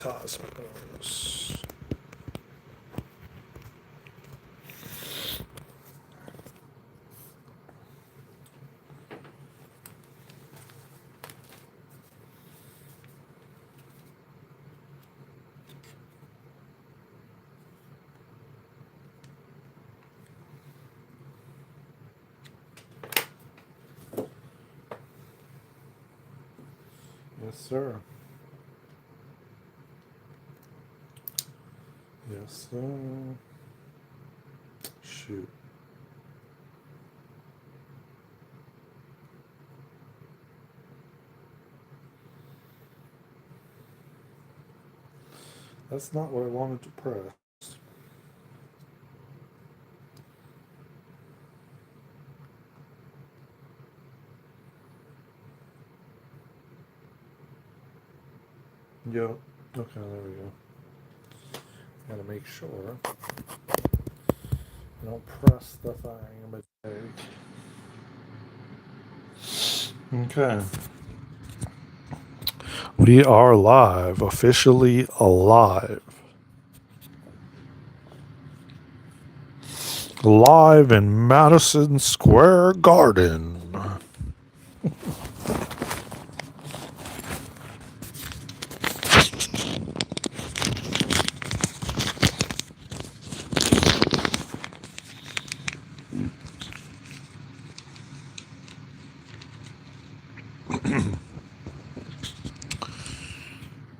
Cosmos. Yes, sir. Yes, sir. Shoot. That's not what I wanted to press. Yep. Okay, there we go. Gotta make sure I don't press the thing. Okay. We are live, officially alive. Live in Madison Square Garden.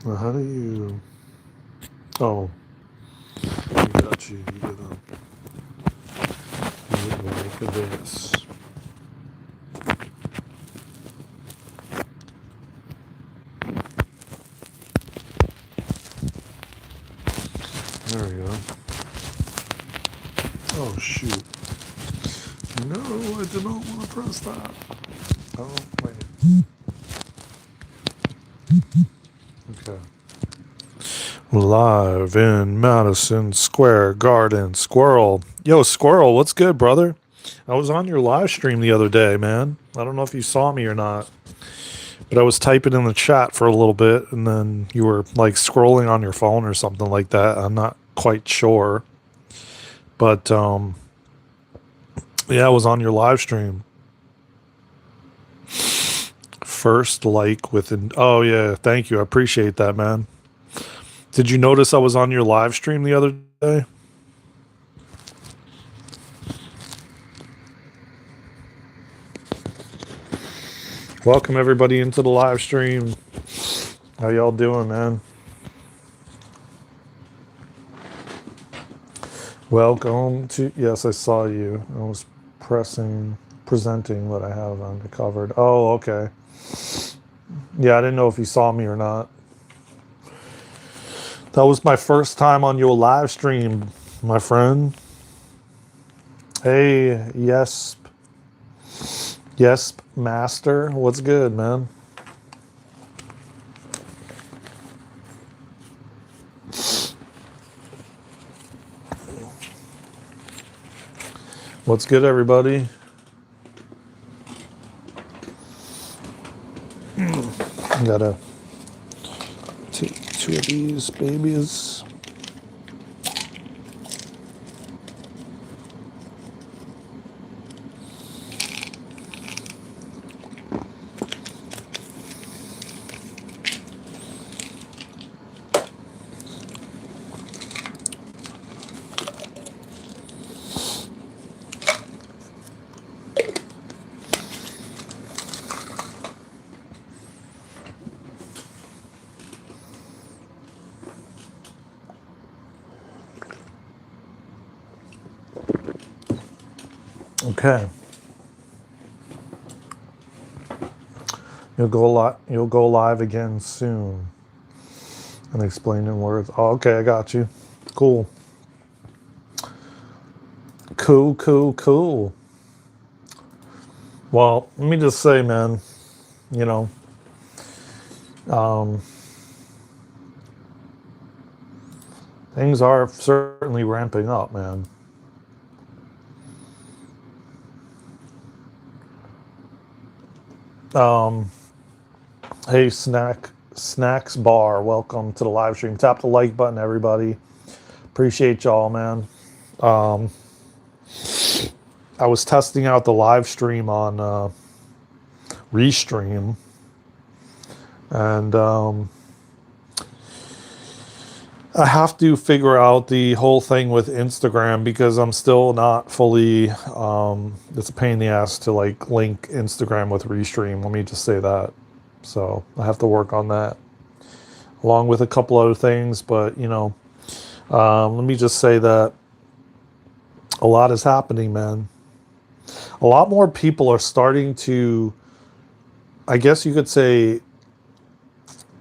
Well, how do you... Oh, I got you. You get like this. There we go. Oh, shoot. No, I did not want to press that. Oh, wait. Okay. Live in Madison Square Garden. Squirrel. Yo, Squirrel, what's good, brother? I was on your live stream the other day, man. I don't know if you saw me or not, but I was typing in the chat for a little bit, and then you were like scrolling on your phone or something like that. I'm not quite sure. But yeah, I was on your live stream. First like within... Oh, yeah, thank you. I appreciate that, man. Did you notice I was on your live stream the other day? Welcome everybody into the live stream. How y'all doing, man? Welcome to... Yes, I saw you. I was presenting what I have on the covered. Oh, okay. Yeah, I didn't know if you saw me or not. That was my first time on your live stream, my friend. Hey, yes, master. What's good, man? What's good, everybody? Gotta take two of these babies. Okay. You'll go live again soon and explain in words. Oh, okay, I got you. Cool. Cool. Well, let me just say, man, you know, things are certainly ramping up, man. Hey, Snack Snacks Bar, welcome to the live stream. Tap the like button, everybody. Appreciate y'all, man. I was testing out the live stream on Restream, and I have to figure out the whole thing with Instagram because I'm still not fully. It's a pain in the ass to like link Instagram with Restream. Let me just say that. So I have to work on that, along with a couple other things. But let me just say that a lot is happening, man. A lot more people are starting to. I guess you could say.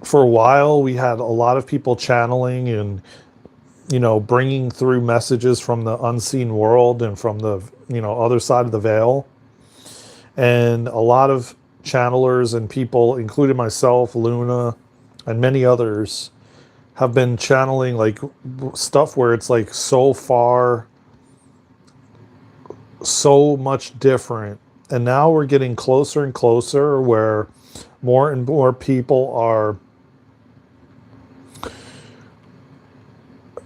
For a while, we had a lot of people channeling and bringing through messages from the unseen world and from the other side of the veil, and a lot of channelers and people, including myself, Luna, and many others, have been channeling like stuff where it's like so far, so much different, and now we're getting closer and closer where more and more people are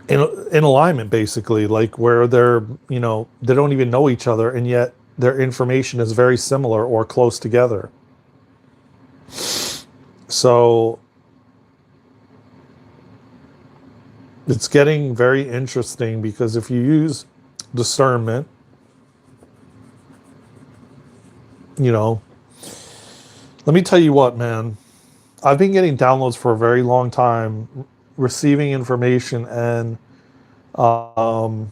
in alignment, basically, like where they're they don't even know each other, and yet their information is very similar or close together. So it's getting very interesting because if you use discernment, let me tell you what, man, I've been getting downloads for a very long time, receiving information, and I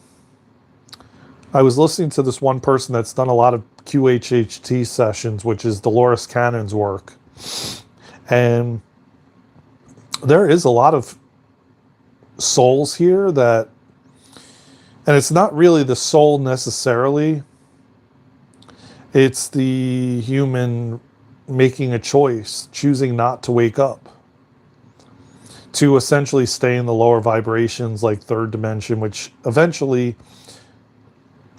was listening to this one person that's done a lot of QHHT sessions, which is Dolores Cannon's work, and there is a lot of souls here and it's not really the soul necessarily, it's the human making a choice, choosing not to wake up, to essentially stay in the lower vibrations, like third dimension, which eventually,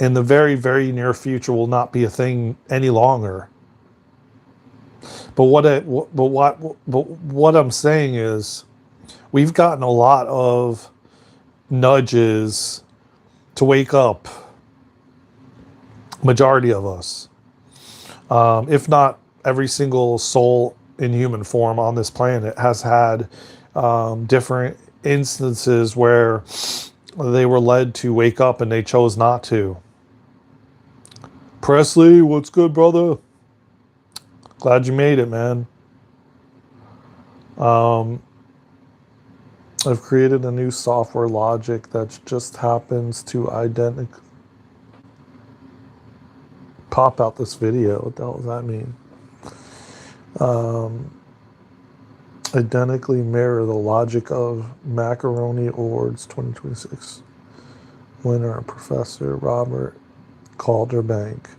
in the very, very near future, will not be a thing any longer. But what I'm saying is, we've gotten a lot of nudges to wake up. Majority of us, if not every single soul in human form on this planet, has had different instances where they were led to wake up and they chose not to. Presley, what's good, brother? Glad you made it, man. I've created a new software logic that just happens to pop out this video. What the hell does that mean? Identically mirror the logic of Macaroni Awards 2026 winner, Professor Robert Calderbank.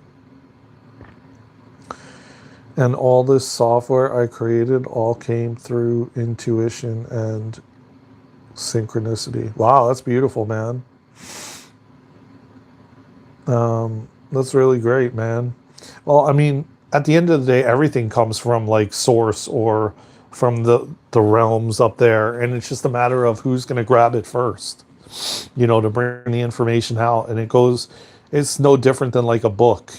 And all this software I created all came through intuition and synchronicity. Wow, that's beautiful, man. That's really great, man. Well, I mean, at the end of the day, everything comes from like source or from the realms up there, and it's just a matter of who's going to grab it first, to bring the information out. And it's no different than like a book,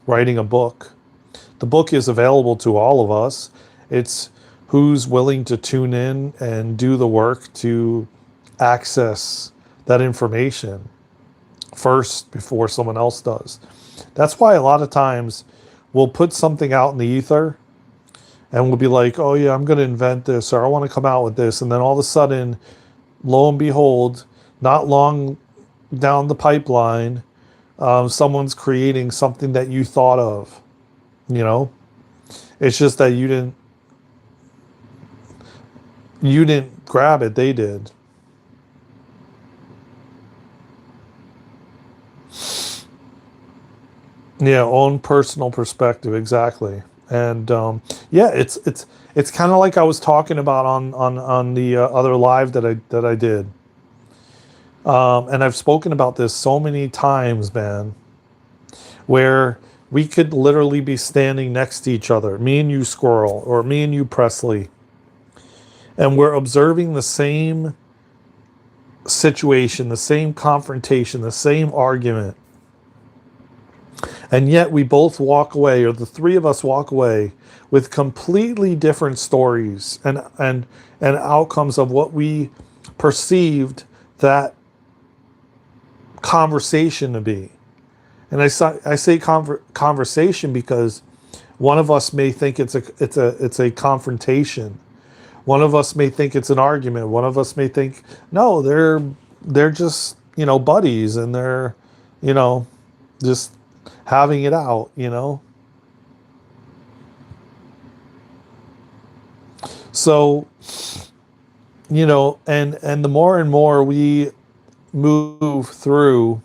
writing a book. The book is available to all of us. It's who's willing to tune in and do the work to access that information first before someone else does. That's why a lot of times we'll put something out in the ether and we'll be like, oh yeah, I'm going to invent this, or I want to come out with this. And then all of a sudden, lo and behold, not long down the pipeline, someone's creating something that you thought of. It's just that you didn't grab it, they did. Yeah, own personal perspective, exactly. And yeah, it's kind of like I was talking about on the other live that I did. And I've spoken about this so many times, man, where we could literally be standing next to each other, me and you, Squirrel, or me and you, Presley, And we're observing the same situation, the same confrontation, the same argument. And yet we both walk away, or the three of us walk away with completely different stories and outcomes of what we perceived that conversation to be. And I say conversation because one of us may think it's a confrontation. One of us may think it's an argument. One of us may think no, they're just buddies, and they're you know just having it out. So and the more and more we move through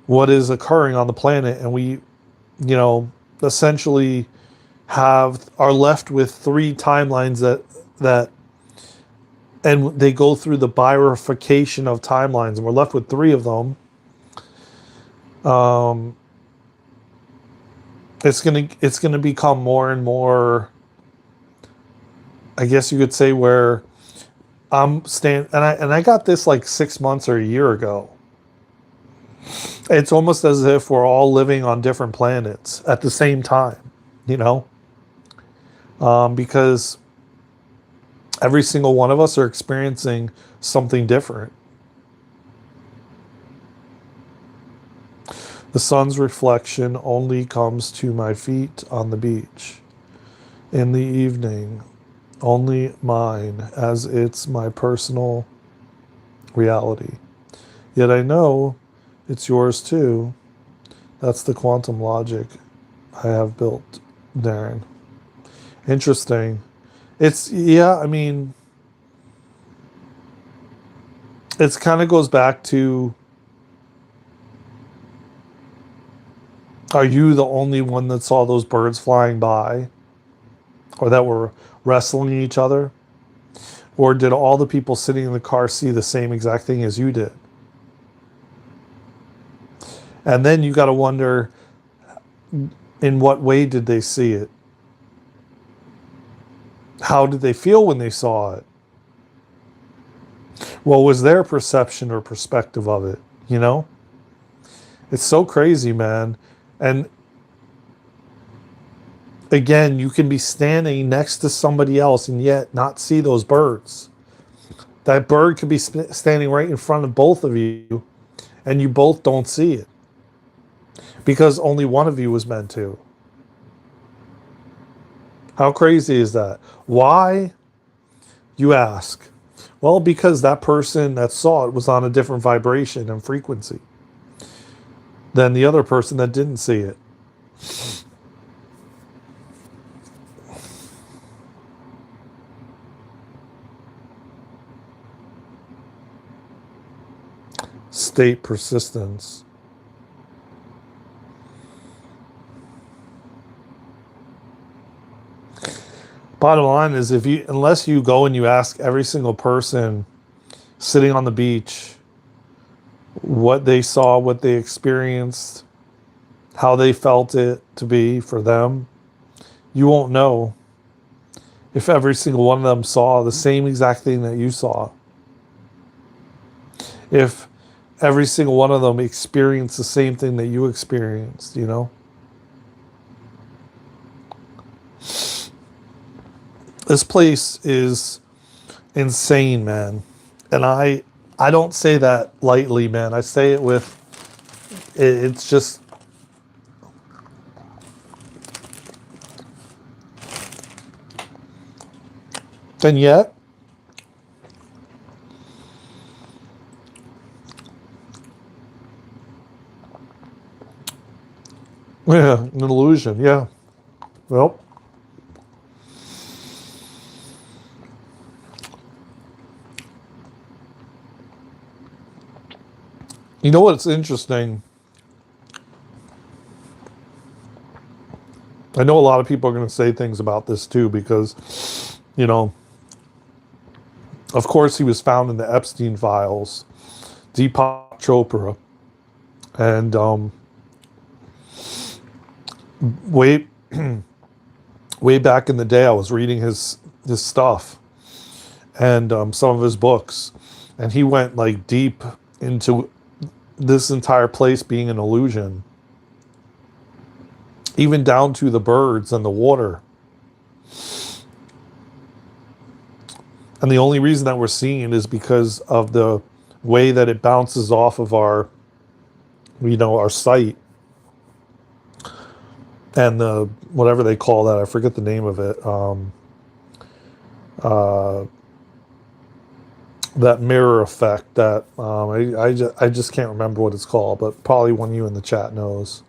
what is occurring on the planet, and we essentially are left with three timelines that and they go through the bifurcation of timelines, and we're left with three of them. It's gonna become more and more, I guess you could say, where and I got this like 6 months or a year ago. It's almost as if we're all living on different planets at the same time, because every single one of us are experiencing something different. The sun's reflection only comes to my feet on the beach in the evening, only mine, as it's my personal reality. Yet I know it's yours too. That's the quantum logic I have built, Daren. Interesting. I mean, it kind of goes back to, are you the only one that saw those birds flying by, or that were wrestling each other? Or did all the people sitting in the car see the same exact thing as you did? And then you got to wonder, in what way did they see it? How did they feel when they saw it? What was their perception or perspective of it? It's so crazy, man. And again, you can be standing next to somebody else and yet not see those birds. That bird could be standing right in front of both of you, and you both don't see it because only one of you was meant to. How crazy is that? Why, you ask? Well, because that person that saw it was on a different vibration and frequency than the other person that didn't see it. State persistence. Bottom line is, unless you go and you ask every single person sitting on the beach what they saw, what they experienced, how they felt it to be for them, you won't know if every single one of them saw the same exact thing that you saw. If every single one of them experienced the same thing that you experienced, This place is insane, man. And I don't say that lightly, man. I say it with, it's just, and yet, yeah, an illusion, yeah. Well, you know what's interesting? I know a lot of people are going to say things about this too, because, of course he was found in the Epstein files, Deepak Chopra, and way way back in the day, I was reading his stuff, and some of his books, and he went like deep into this entire place being an illusion, even down to the birds and the water. And the only reason that we're seeing it is because of the way that it bounces off of our, our sight, and the whatever they call that, I forget the name of it. Uh, that mirror effect that I just can't remember what it's called, but probably one of you in the chat knows.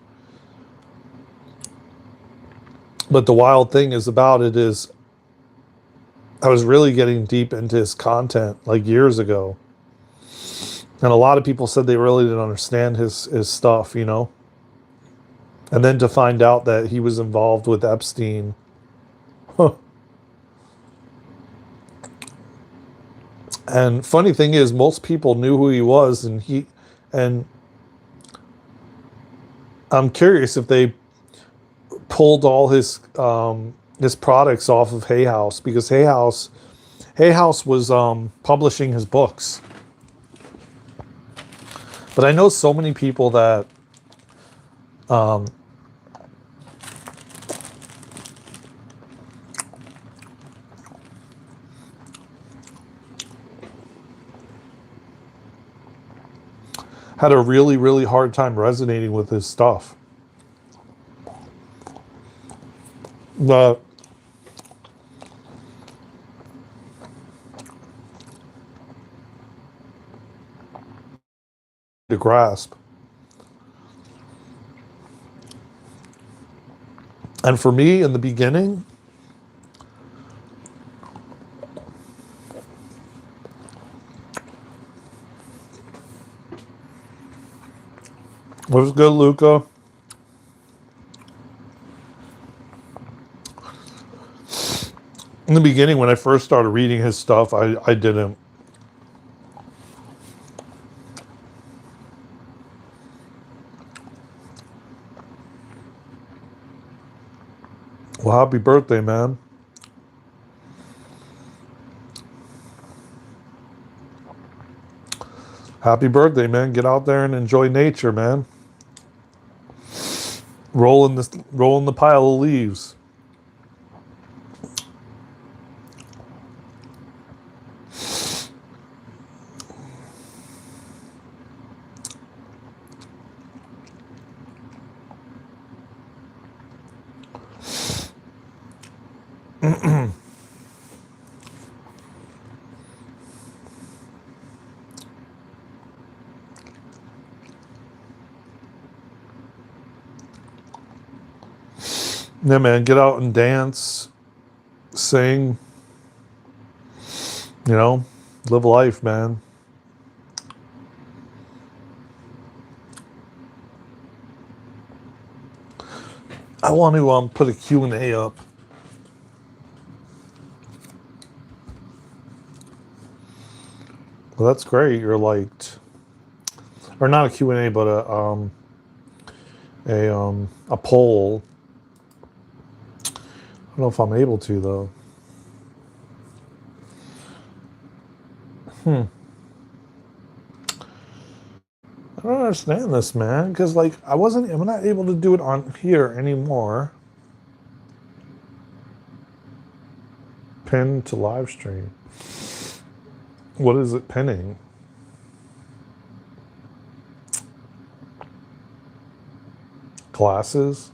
But the wild thing is about it is I was really getting deep into his content like years ago. And a lot of people said they really didn't understand his stuff, And then to find out that he was involved with Epstein. And funny thing is, most people knew who he was, and I'm curious if they pulled all his products off of Hay House, because Hay House was publishing his books. But I know so many people that had a really, really hard time resonating with his stuff. But to grasp. And for me, in the beginning, it was good, Luca. In the beginning, when I first started reading his stuff, I didn't. Well, happy birthday, man. Happy birthday, man. Get out there and enjoy nature, man. Roll in the pile of leaves. Yeah, man, get out and dance, sing, live life, man. I want to put a Q&A up. Well, that's great. You're liked. Or not a Q&A, but a poll. I don't know if I'm able to, though. I don't understand this, man, because I'm not able to do it on here anymore. Pin to live stream. What is it pinning? Glasses?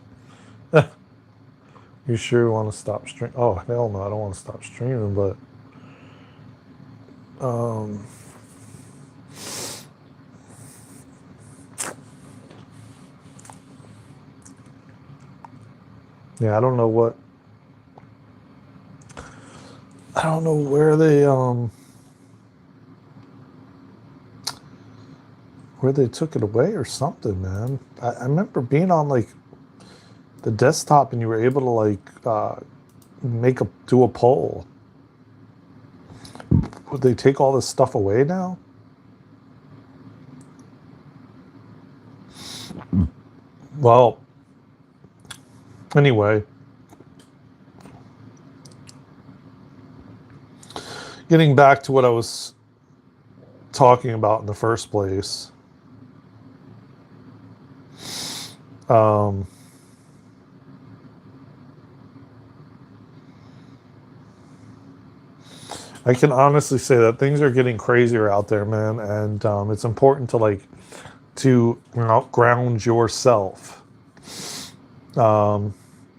You sure you want to stop streaming? Oh, hell no, I don't want to stop streaming, but yeah, I don't know where they took it away or something, man. I remember being on the desktop and you were able to do a poll. Would they take all this stuff away now? Well, anyway, Getting back to what I was talking about in the first place. Um, I can honestly say that things are getting crazier out there, man, and it's important to ground yourself.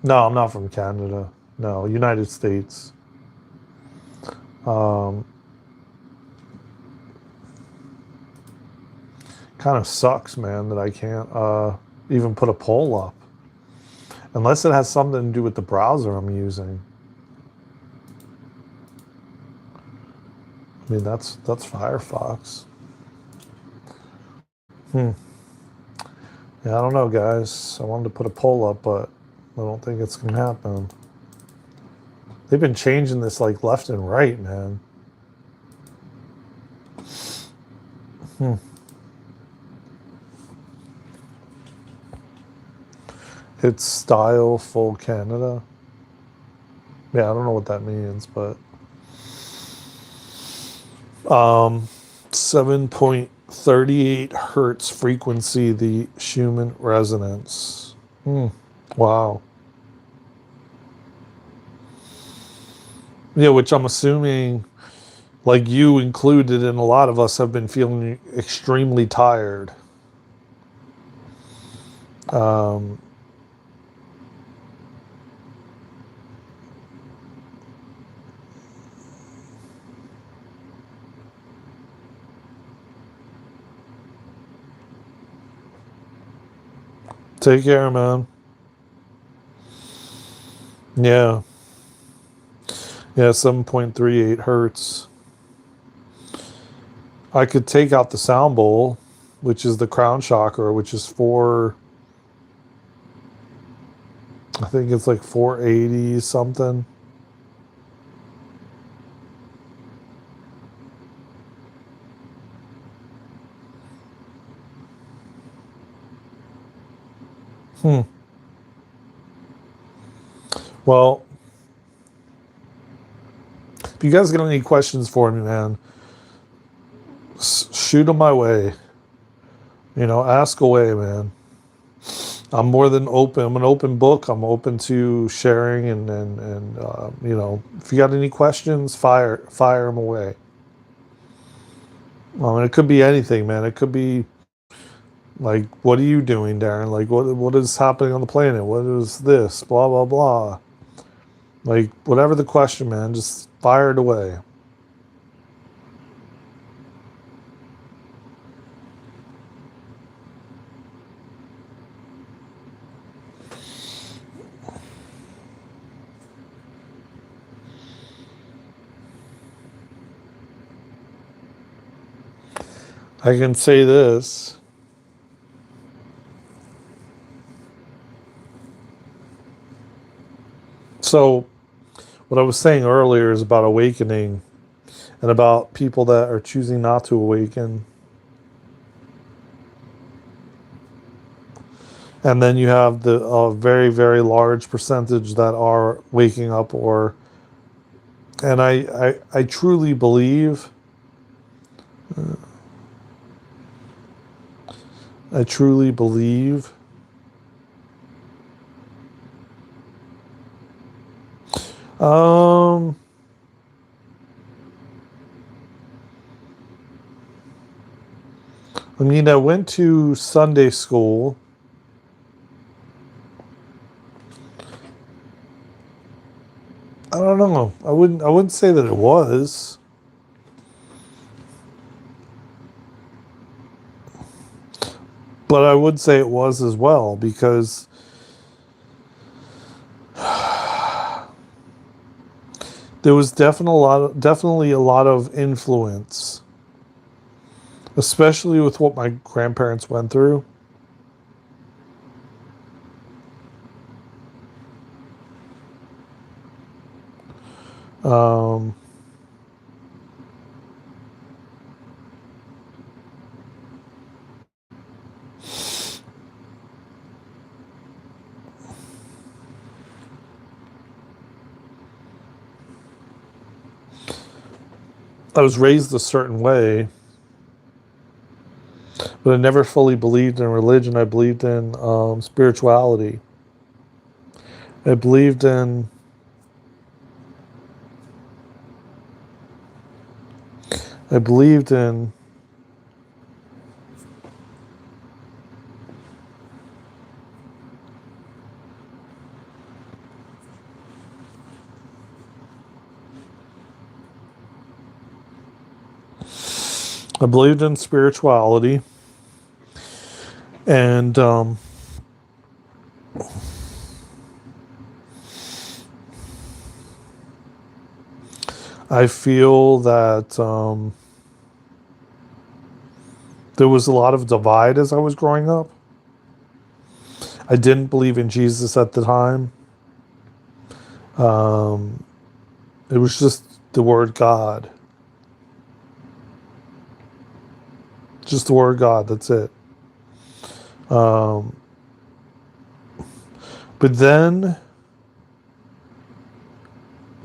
No, I'm not from Canada. No, United States. Um, Kind of sucks, man, that I can't even put a poll up unless it has something to do with the browser I'm using. I mean, that's Firefox. Hmm. Yeah, I don't know, guys. I wanted to put a poll up, but I don't think it's gonna happen. They've been changing this like left and right, man. Hmm. It's style full Canada. Yeah, I don't know what that means, but 7.38 hertz frequency, the Schumann resonance. Wow. Yeah, which I'm assuming, like you included, and a lot of us have been feeling extremely tired. Um, Take care, man. Yeah. Yeah, 7.38 hertz. I could take out the sound bowl, which is the crown chakra, which is I think it's like 480 something. Hmm. Well, if you guys got any questions for me, man, shoot them my way. Ask away, man. I'm more than open. I'm an open book. I'm open to sharing, and if you got any questions, fire them away. And it could be anything, man. It could be like, what are you doing, Daren? Like, what is happening on the planet? What is this? Blah blah blah. Like, whatever the question, man, just fire it away. I can say this. So, what I was saying earlier is about awakening and about people that are choosing not to awaken. And then you have the very, very large percentage that are waking up and I truly believe, I truly believe um, I mean, I went to Sunday school. I don't know. I wouldn't say that it was. But I would say it was as well because there was definitely a lot of influence, especially with what my grandparents went through. Um, I was raised a certain way, but I never fully believed in religion. I believed in spirituality. I believed in I believed in I believed in spirituality, and I feel that there was a lot of divide as I was growing up. I didn't believe in Jesus at the time. Um, it was just the word God. Just the word God, that's it. Um, but then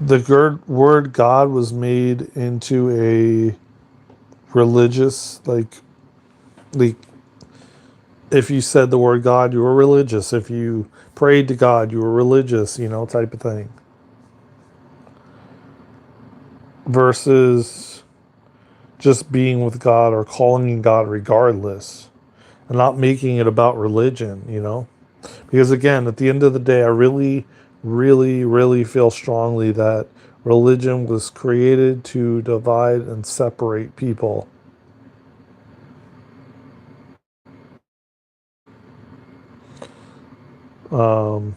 the word God was made into a religious, like if you said the word God, you were religious. If you prayed to God, you were religious, type of thing. Versus just being with God or calling God regardless and not making it about religion. Because again, at the end of the day, I really, really, really feel strongly that religion was created to divide and separate people. Um,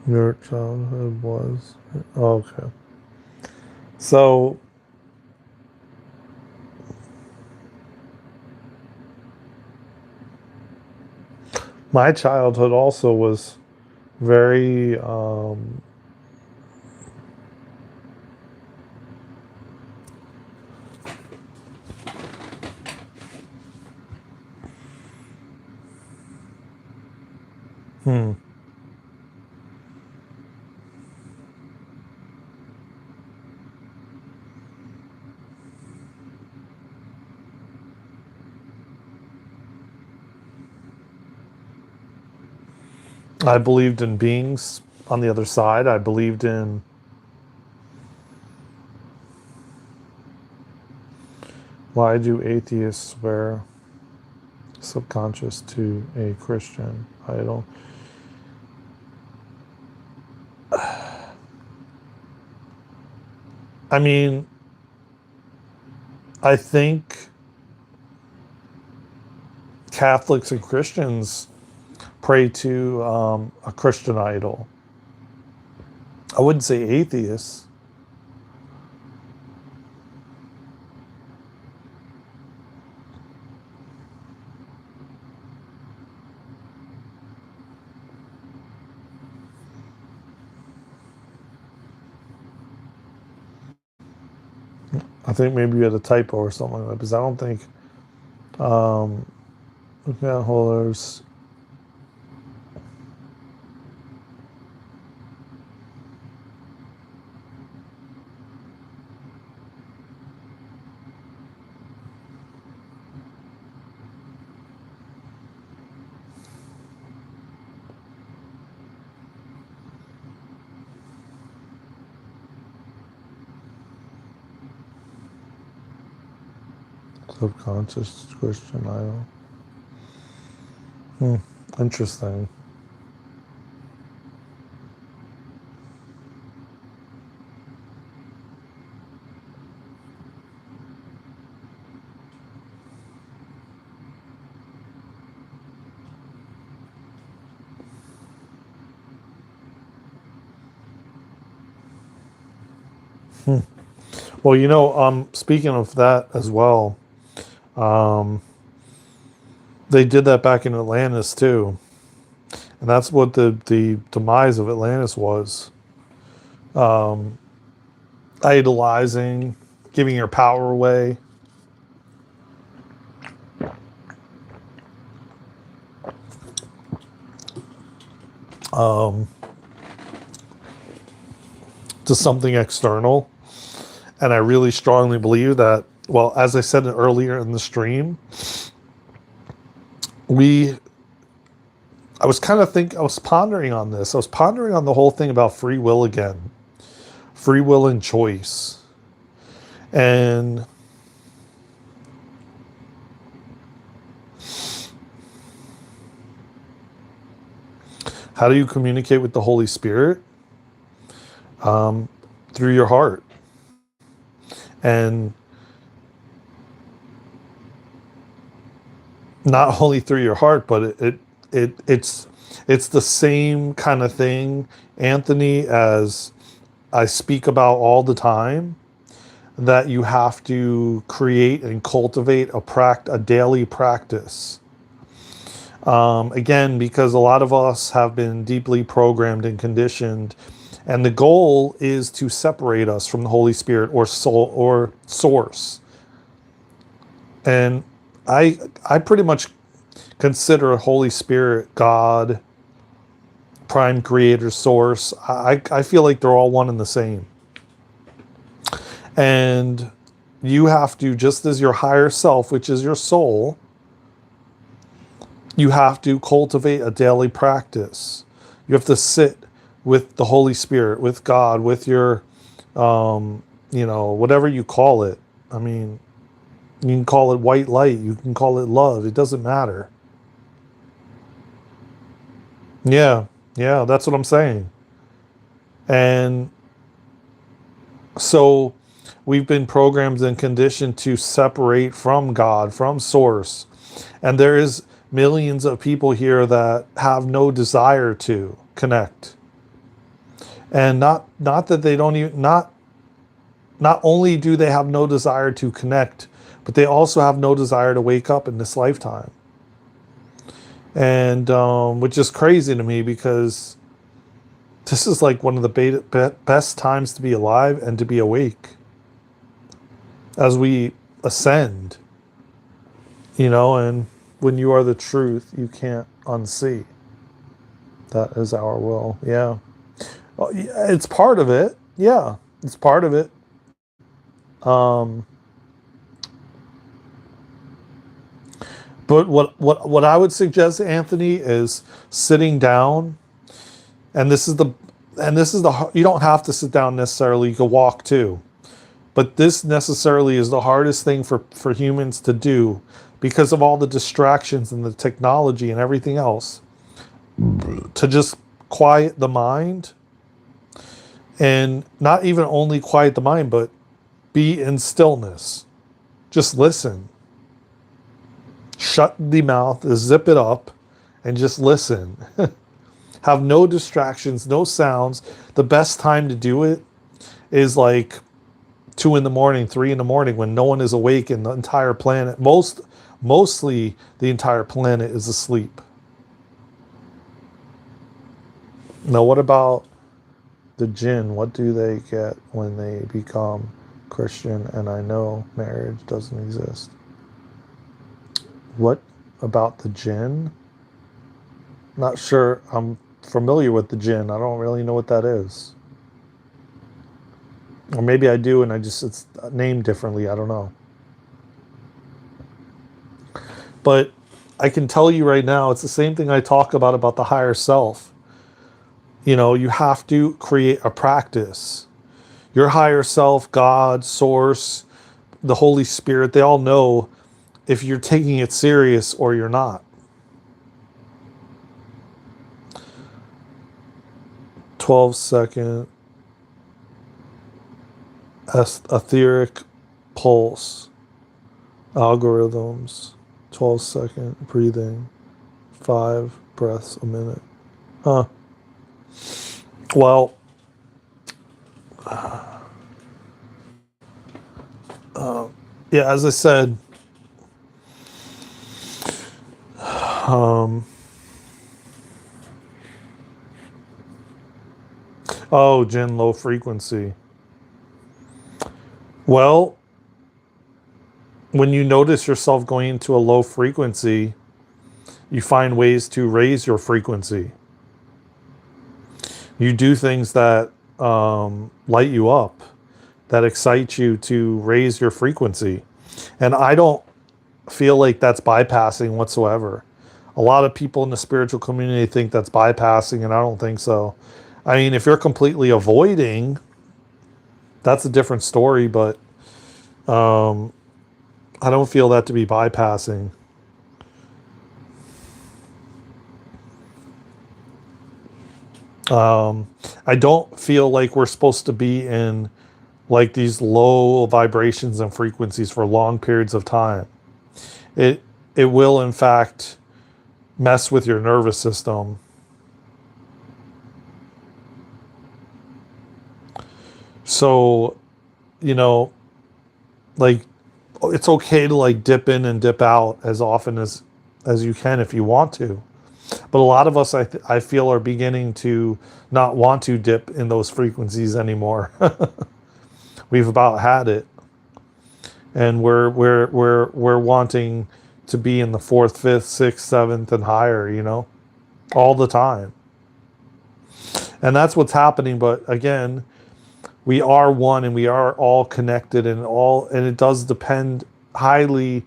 your childhood was okay. So my childhood also was very hmm, I believed in beings on the other side. I believed in why do atheists swear subconscious to a Christian idol? I mean, I think Catholics and Christians pray to a Christian idol. I wouldn't say atheists. I think maybe you had a typo or something like that because I don't think um, account holders. Subconscious Christian idol. Hmm. Interesting. Hmm. Well, speaking of that as well, um, they did that back in Atlantis too, And that's what the demise of Atlantis was. Idolizing, giving your power away. To something external. And I really strongly believe that, well, as I said earlier in the stream, I was pondering on this. I was pondering on the whole thing about free will again. Free will and choice. And how do you communicate with the Holy Spirit? Through your heart. And not only through your heart, but it's the same kind of thing, Anthony, as I speak about all the time, that you have to create and cultivate a daily practice. Again, because a lot of us have been deeply programmed and conditioned, and the goal is to separate us from the Holy Spirit or soul or source. And I pretty much consider Holy Spirit, God, prime creator, source. I feel like they're all one and the same. And you have to, just as your higher self, which is your soul, you have to cultivate a daily practice. You have to sit with the Holy Spirit, with God, with your, whatever you call it. I mean, you can call it white light. You can call it love. It doesn't matter. Yeah, that's what I'm saying. And so we've been programmed and conditioned to separate from God, from source. And there is millions of people here that have no desire to connect. And not that they don't even, not only do they have no desire to connect, but they also have no desire to wake up in this lifetime. And which is crazy to me, because this is like one of the best times to be alive and to be awake as we ascend, and when you are the truth, you can't unsee. That is our will. Yeah. Well, yeah, it's part of it. Yeah, it's part of it. But what I would suggest, Anthony, is sitting down, and this is the you don't have to sit down necessarily. You can walk too, but this necessarily is the hardest thing for humans to do, because of all the distractions and the technology and everything else. To just quiet the mind, and not even only quiet the mind, but be in stillness. Just listen. Shut the mouth, zip it up, and just listen. Have no distractions, no sounds. The best time to do it is like 2 a.m, 3 a.m, when no one is awake and the entire planet, mostly the entire planet is asleep. Now, what about the jinn? What do they get when they become Christian? And I know marriage doesn't exist. What about the jinn? Not sure. I'm familiar with the jinn. I don't really know what that is. Or maybe I do, and it's named differently. I don't know. But I can tell you right now, it's the same thing I talk about the higher self. You have to create a practice. Your higher self, God, source, the Holy Spirit, they all know if you're taking it serious or you're not. 12-second etheric pulse algorithms, 12-second breathing, 5 breaths a minute. Huh. Well, yeah, as I said, Oh, Jin, low frequency. Well, when you notice yourself going into a low frequency, you find ways to raise your frequency. You do things that light you up, that excite you to raise your frequency. And I don't feel like that's bypassing whatsoever. A lot of people in the spiritual community think that's bypassing, and I don't think so. I mean, if you're completely avoiding, that's a different story, but I don't feel that to be bypassing. I don't feel like we're supposed to be in like these low vibrations and frequencies for long periods of time. It it will in fact mess with your nervous system. So, you know, like it's okay to like dip in and dip out as often as you can if you want to. But a lot of us I feel are beginning to not want to dip in those frequencies anymore. We've about had it, and we're wanting to be in the fourth, fifth, sixth, seventh, and higher. All the time, and that's what's happening. But again, we are one, and we are all connected, and it does highly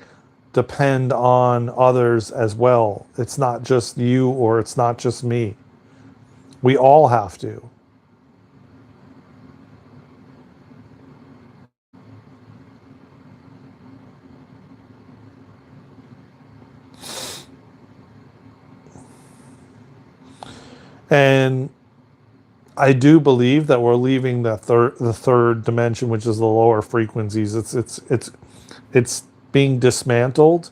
depend on others as well. It's not just you or it's not just me. We all have to. And I do believe that we're leaving the third dimension, which is the lower frequencies. It's being dismantled.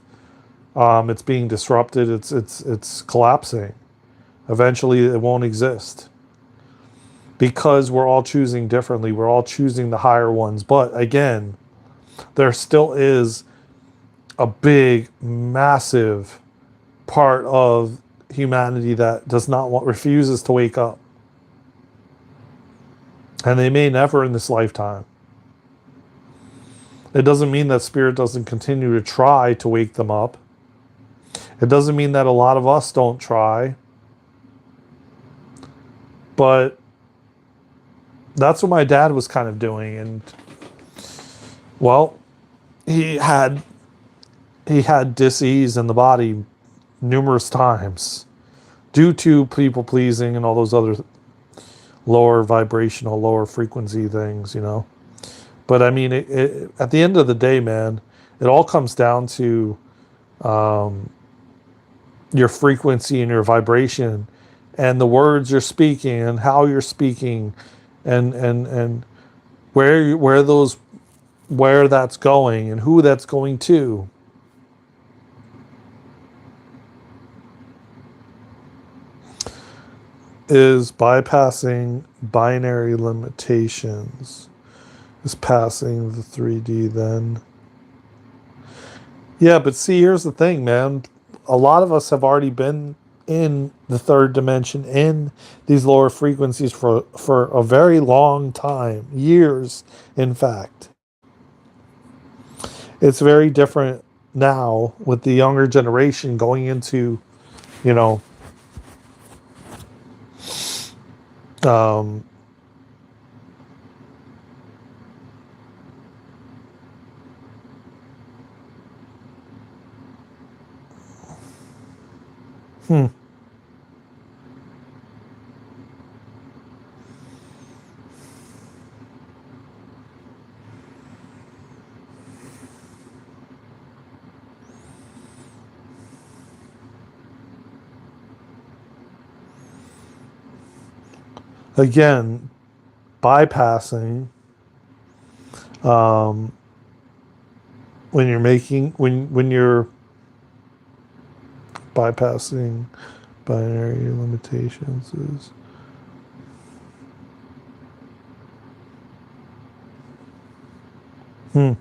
It's being disrupted. It's collapsing. Eventually, it won't exist because we're all choosing differently. We're all choosing the higher ones. But again, there still is a big, massive part of humanity that does not refuses to wake up, and they may never in this lifetime. It doesn't mean that spirit doesn't continue to try to wake them up. It doesn't mean that a lot of us don't try, but that's what my dad was kind of doing. And well, he had he had dis-ease in the body numerous times due to people pleasing and all those other lower vibrational, lower frequency things. But I mean, at the end of the day, man, it all comes down to your frequency and your vibration and the words you're speaking and how you're speaking, and where that's going and who that's going to. Is bypassing binary limitations. Is passing the 3D then. Yeah, but see, here's the thing, man. A lot of us have already been in the third dimension, in these lower frequencies for a very long time, years, in fact. It's very different now with the younger generation going into, you know, um, hmm, again, bypassing um, when you're bypassing binary limitations is hmm.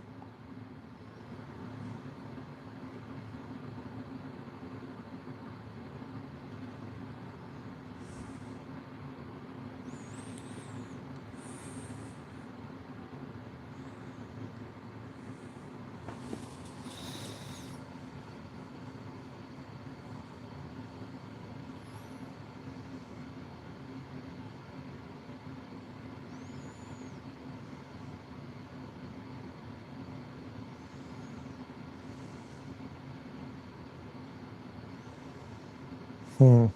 Hmm.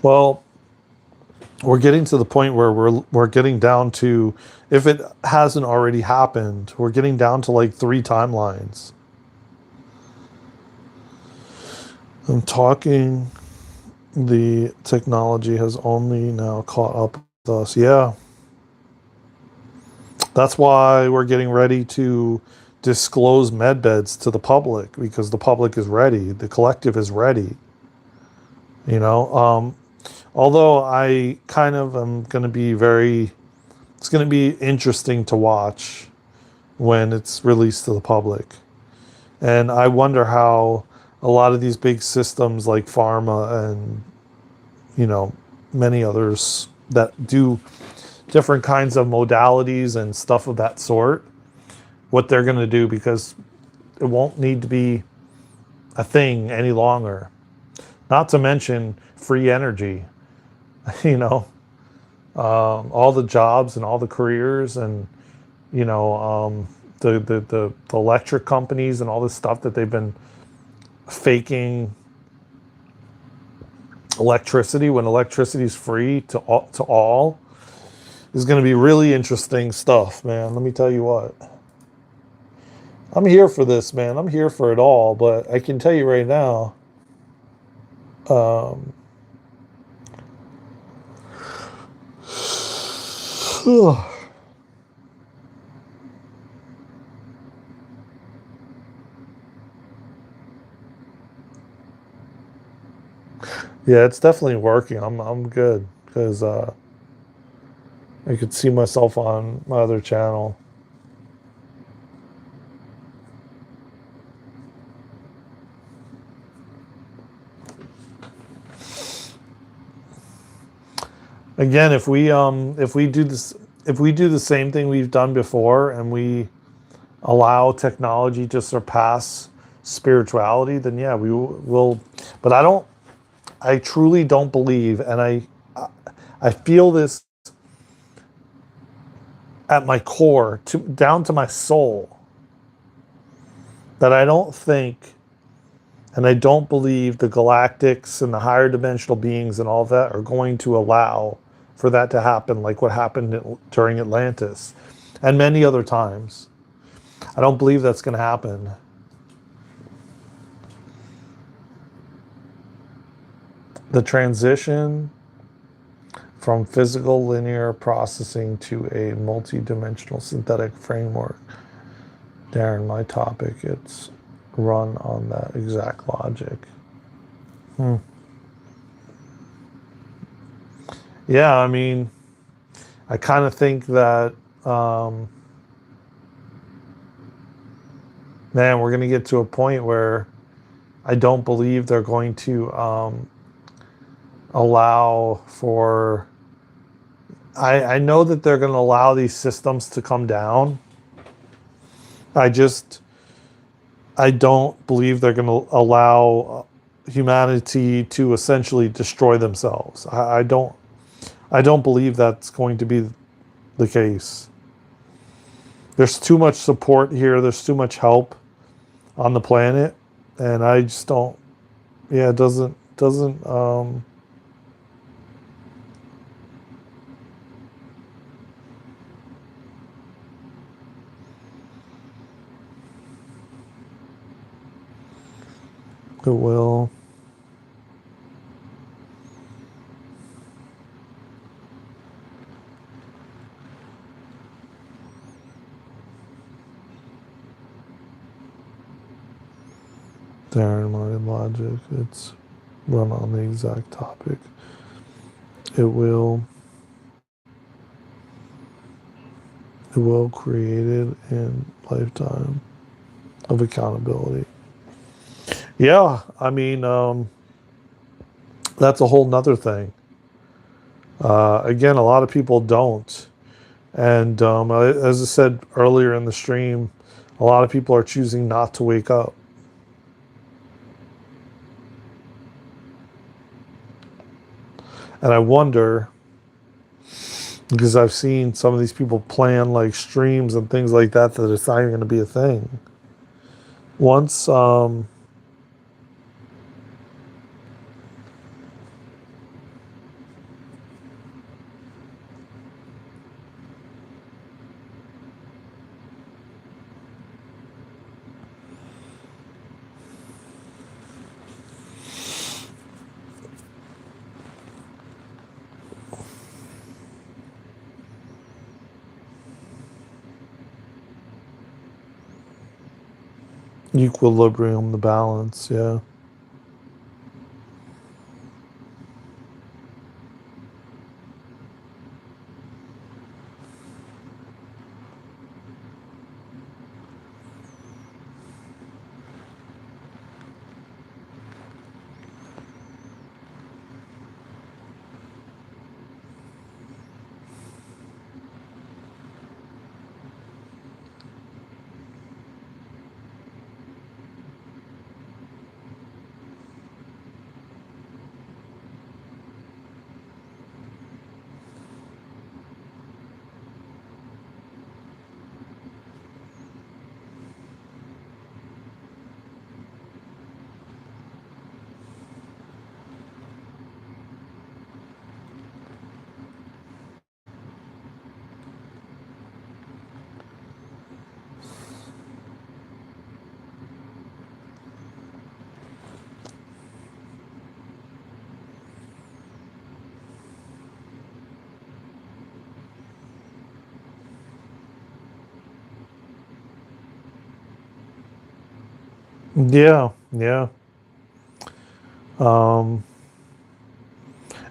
Well, we're getting to the point where we're getting down to, if it hasn't already happened, we're getting down to like 3 timelines. I'm talking, the technology has only now caught up with us. Yeah, that's why we're getting ready to disclose med beds to the public, because the public is ready, the collective is ready. You know, although I kind of am going to be very, it's going to be interesting to watch when it's released to the public. And I wonder how a lot of these big systems like pharma and, you know, many others that do different kinds of modalities and stuff of that sort, what they're going to do, because it won't need to be a thing any longer. Not to mention free energy, you know, all the jobs and all the careers and, you know, the electric companies and all this stuff that they've been faking electricity when electricity is free to all is going to be really interesting stuff, man. Let me tell you what. I'm here for this, man. I'm here for it all, but I can tell you right now, um, yeah, it's definitely working. I'm good because I could see myself on my other channel. Again, if we do this, if we do the same thing we've done before and we allow technology to surpass spirituality, then yeah, we will. But I truly don't believe, and I feel this at my core, down to my soul, that I don't think and I don't believe the galactics and the higher dimensional beings and all that are going to allow for that to happen, like what happened during Atlantis and many other times. I don't believe that's going to happen. The transition from physical linear processing to a multi-dimensional synthetic framework. Daren, my topic, it's run on that exact logic. Hmm. Yeah, I mean, I kind of think that, man, we're going to get to a point where I don't believe they're going to allow for. I know that they're going to allow these systems to come down. I just, I don't believe they're going to allow humanity to essentially destroy themselves. I don't believe that's going to be the case. There's too much support here. There's too much help on the planet, and I just don't. Yeah, it doesn't. It will. Daren, my logic. It's run on the exact topic. It will. It will create it in lifetime of accountability. Yeah, I mean, that's a whole nother thing. Again, a lot of people don't. And as I said earlier in the stream, a lot of people are choosing not to wake up. And I wonder, because I've seen some of these people plan like streams and things like that, that it's not even going to be a thing. Once, equilibrium, the balance, yeah. Yeah, yeah. Um,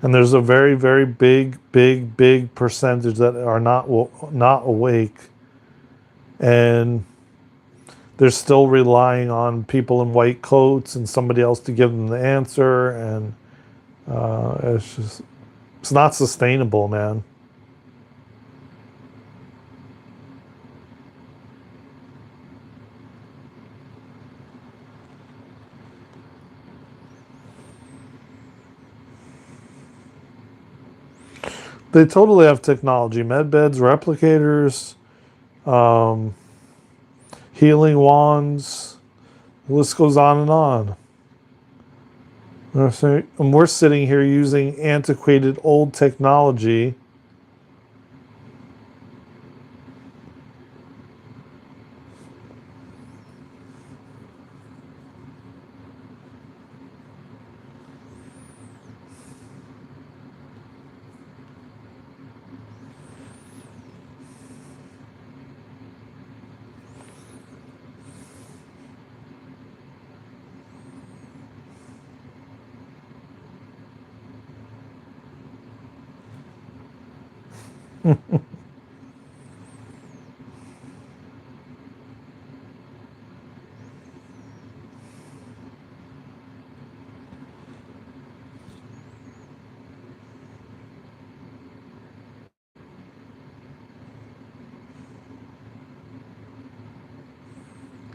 and there's a very, very big percentage that are not awake, and they're still relying on people in white coats and somebody else to give them the answer, and it's not sustainable, man. They totally have technology, med beds, replicators, um, healing wands. The list goes on and on. And we're sitting here using antiquated old technology.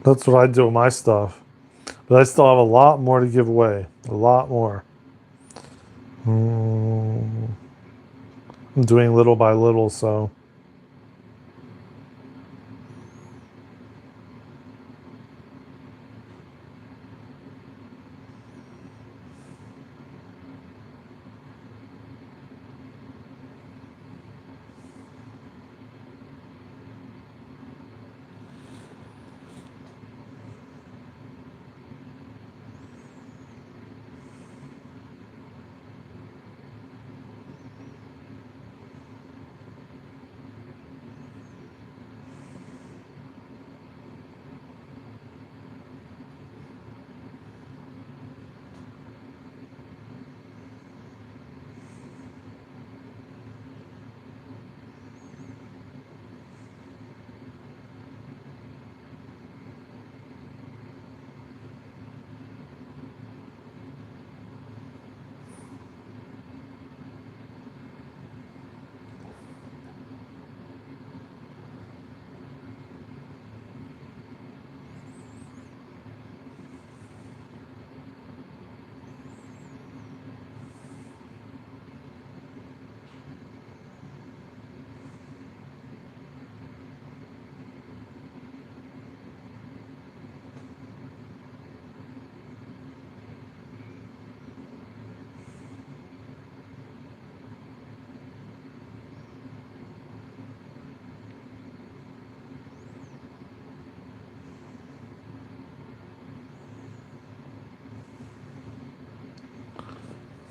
That's what I do with my stuff. But I still have a lot more to give away. A lot more. Mm, I'm doing little by little, so.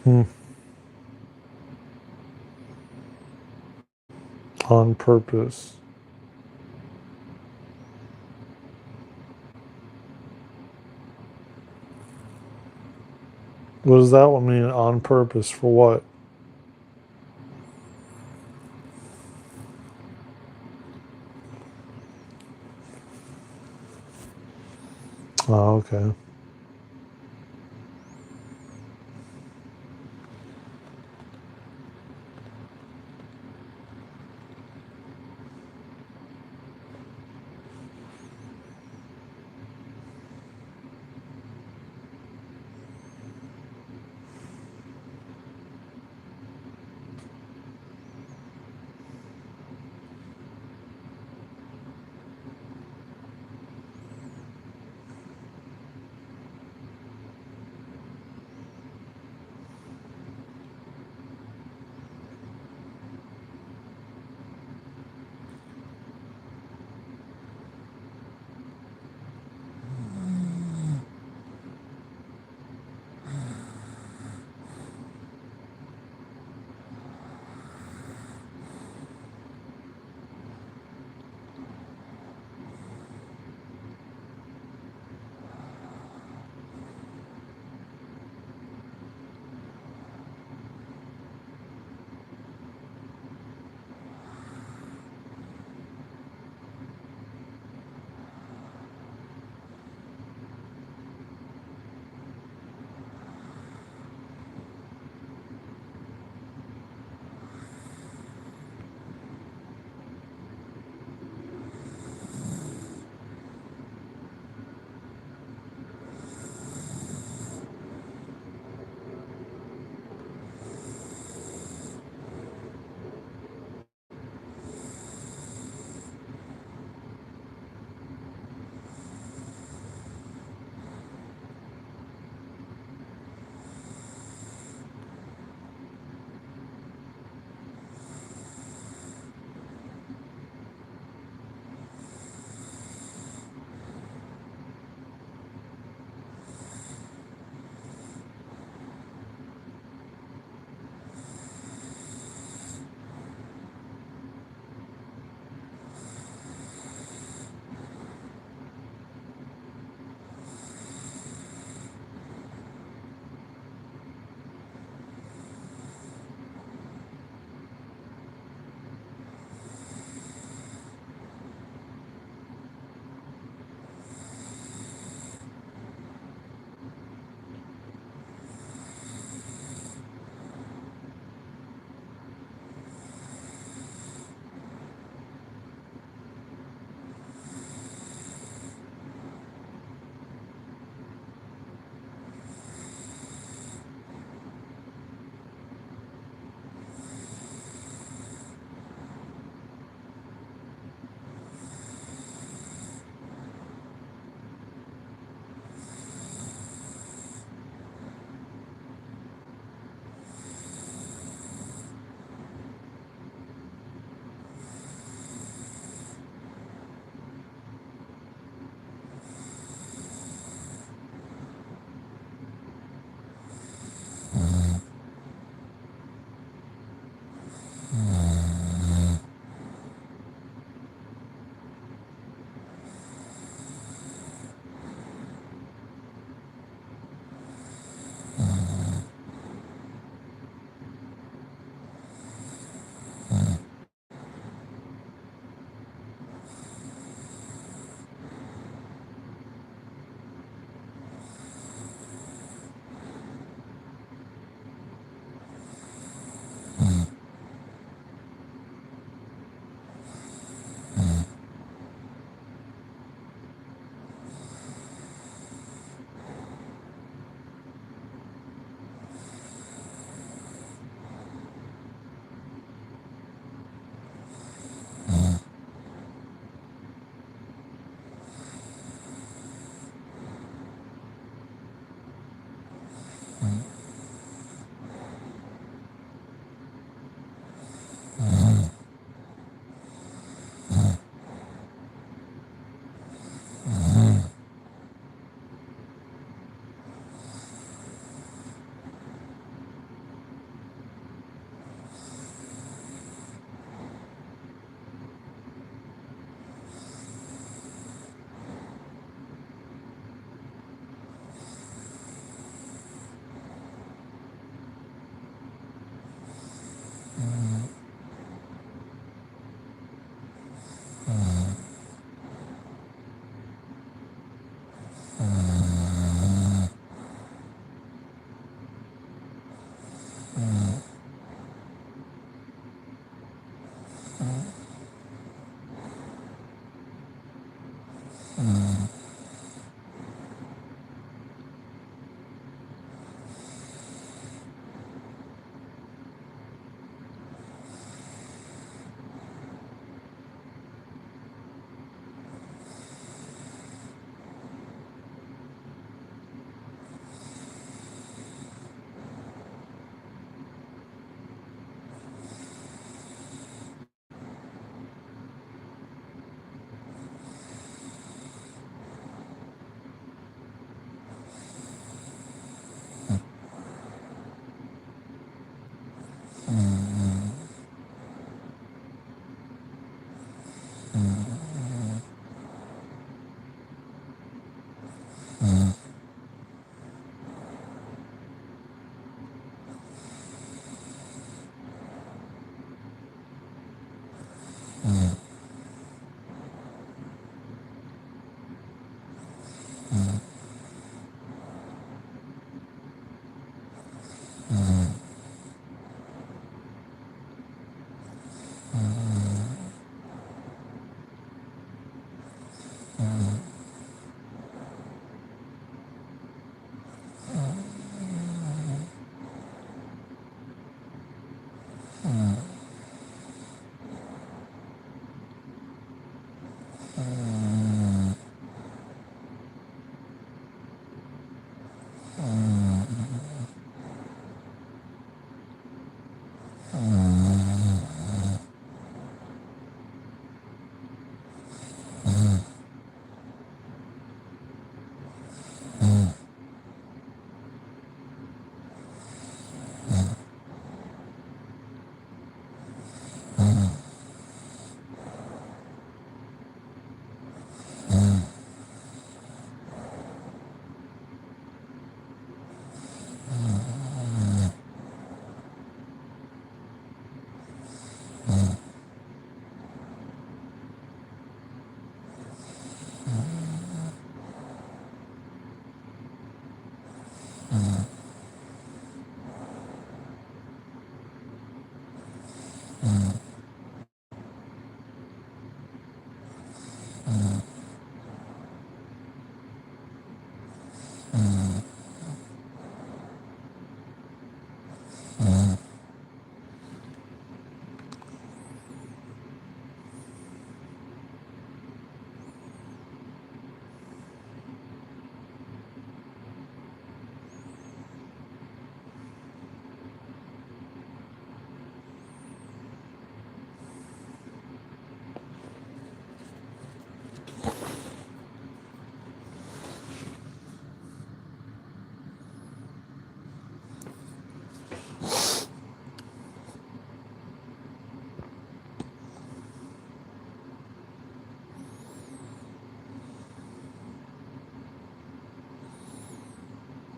Hmm. On purpose. What does that one mean? On purpose for what? Oh, okay.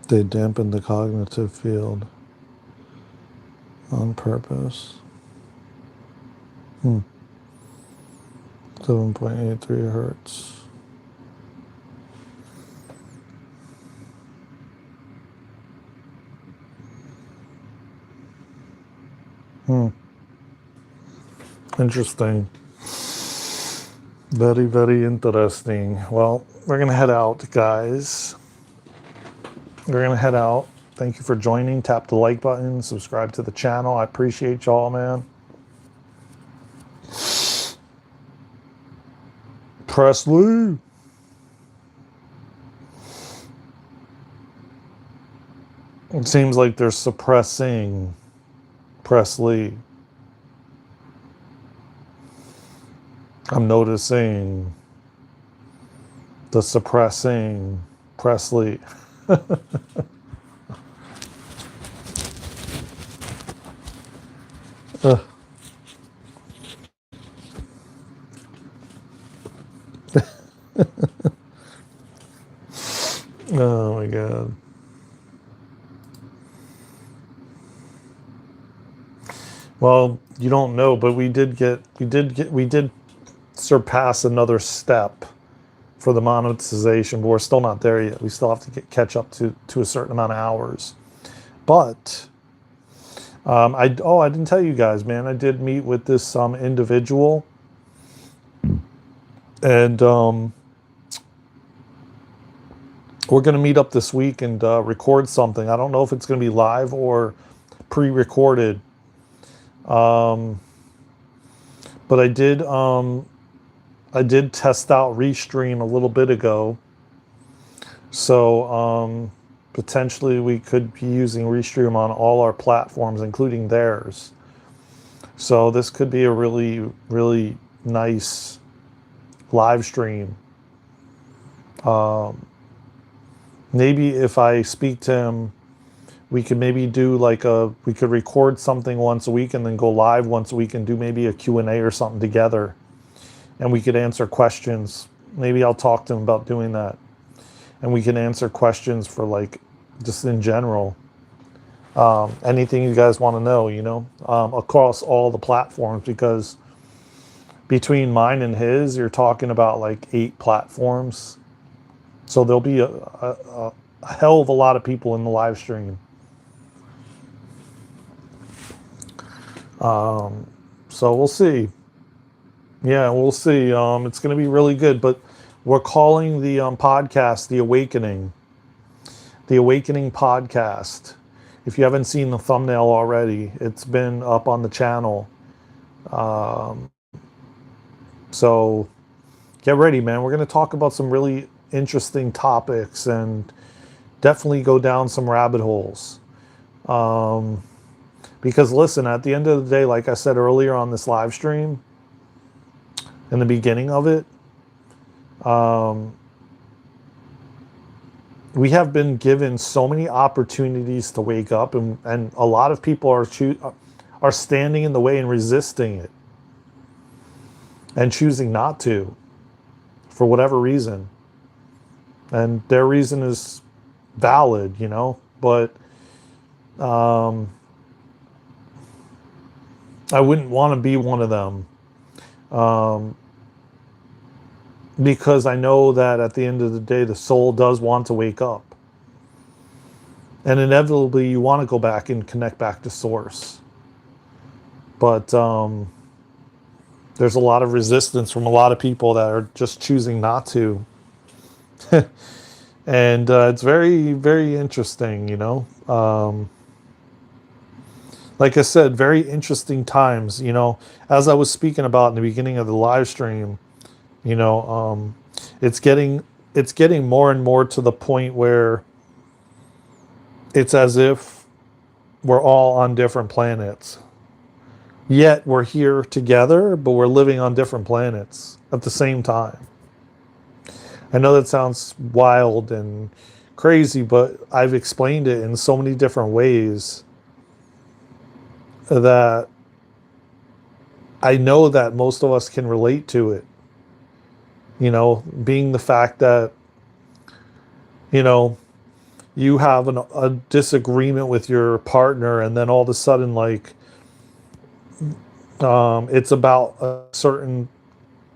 They dampen the cognitive field on purpose. 7.83 hertz. Interesting. Very, very interesting. Well, we're going to head out, guys. We're going to head out. Thank you for joining. Tap the like button. Subscribe to the channel. I appreciate y'all, man. Presley. It seems like they're suppressing Presley. I'm noticing the suppressing Presley. Oh my God. Well, you don't know, but we did surpass another step for the monetization, but we're still not there yet. We still have to catch up to a certain amount of hours. But I didn't tell you guys, man. I did meet with this individual, and we're going to meet up this week and record something. I don't know if it's going to be live or pre-recorded. But I did test out Restream a little bit ago. So potentially we could be using Restream on all our platforms, including theirs. So this could be a really, really nice live stream. Maybe if I speak to him We could maybe do like we could record something once a week and then go live once a week and do maybe a Q&A or something together. And we could answer questions. Maybe I'll talk to him about doing that. And we can answer questions for like, just in general. Anything you guys want to know, across all the platforms, because between mine and his, you're talking about like 8 platforms. So there'll be a hell of a lot of people in the live stream. So we'll see. Yeah, we'll see. It's going to be really good, but we're calling the podcast The Awakening. The Awakening Podcast. If you haven't seen the thumbnail already, it's been up on the channel. So get ready, man. We're going to talk about some really interesting topics and definitely go down some rabbit holes. Because listen, at the end of the day, like I said earlier on this live stream, in the beginning of it, we have been given so many opportunities to wake up, and a lot of people are standing in the way and resisting it and choosing not to for whatever reason. And their reason is valid, but I wouldn't want to be one of them, because I know that at the end of the day, the soul does want to wake up. And inevitably, you want to go back and connect back to source. But there's a lot of resistance from a lot of people that are just choosing not to. And it's very, very interesting, like I said, very interesting times, as I was speaking about in the beginning of the live stream. It's getting more and more to the point where it's as if we're all on different planets. Yet we're here together, but we're living on different planets at the same time. I know that sounds wild and crazy, but I've explained it in so many different ways that I know that most of us can relate to it. Being the fact that, you have a disagreement with your partner, and then all of a sudden, like, it's about a certain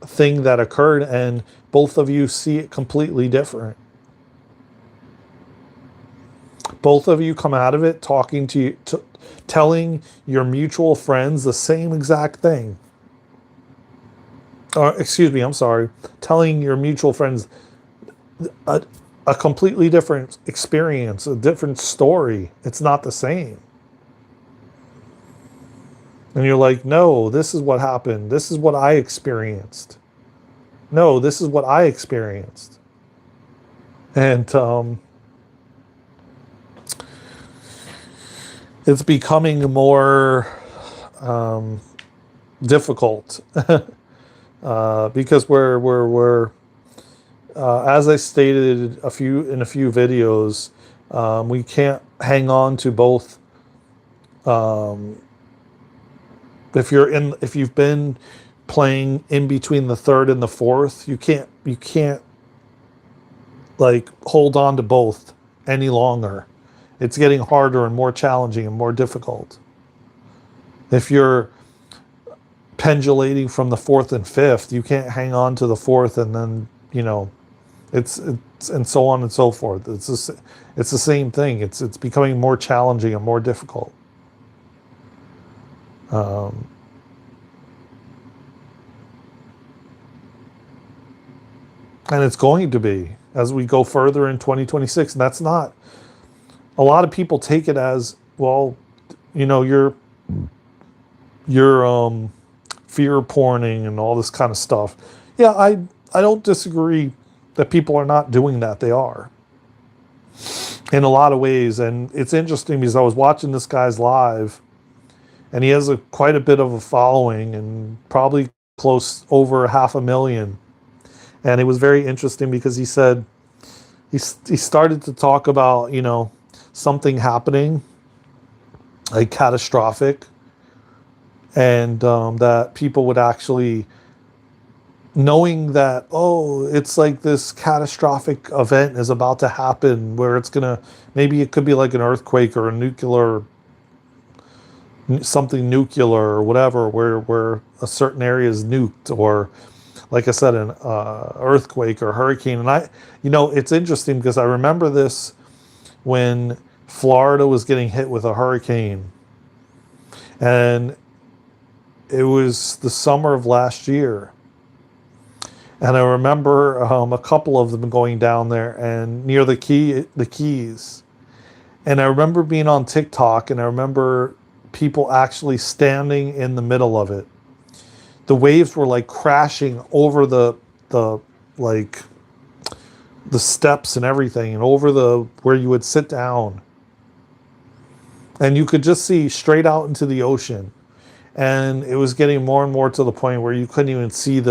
thing that occurred, and both of you see it completely different. Both of you come out of it talking to you, telling your mutual friends the same exact thing. Excuse me, I'm sorry. Telling your mutual friends a completely different experience, a different story. It's not the same. And you're like, no, this is what happened. This is what I experienced. No, this is what I experienced. And it's becoming more difficult. Because we're as I stated in a few videos, we can't hang on to both. If you've been playing in between the third and the fourth, you can't like hold on to both any longer. It's getting harder and more challenging and more difficult. If you're pendulating from the fourth and fifth, you can't hang on to the fourth and then, it's and so on and so forth. It's the same thing. It's becoming more challenging and more difficult. And it's going to be as we go further in 2026. And that's not, a lot of people take it as, well, you're fear porning and all this kind of stuff. Yeah, I don't disagree that people are not doing that. They are, in a lot of ways. And it's interesting because I was watching this guy's live, and he has quite a bit of a following, and probably close over 500,000. And it was very interesting because he said he started to talk about, something happening, like catastrophic, and that people would actually, knowing that, oh, it's like this catastrophic event is about to happen where it's gonna, maybe it could be like an earthquake or a nuclear, something nuclear or whatever, where a certain area is nuked, or like I said, an earthquake or hurricane. And it's interesting because I remember this when Florida was getting hit with a hurricane, and it was the summer of last year. And I remember a couple of them going down there and near the Keys. And I remember being on TikTok, and I remember people actually standing in the middle of it. The waves were like crashing over the like the steps and everything, and over the where you would sit down. And you could just see straight out into the ocean. And it was getting more and more to the point where you couldn't even see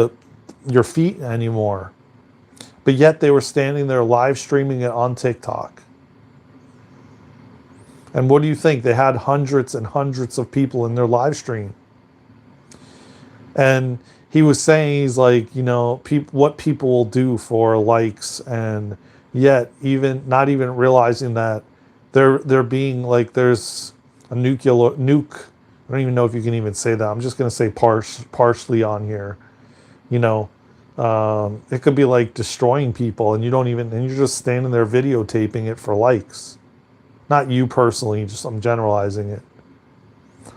your feet anymore. But yet they were standing there live streaming it on TikTok. And what do you think? They had hundreds and hundreds of people in their live stream. And he was saying, he's like, what people will do for likes, and yet even not even realizing that they're being like, there's a nuke. I don't even know if you can even say that. I'm just going to say partially on here. It could be like destroying people, and and you're just standing there videotaping it for likes. Not you personally, just I'm generalizing it.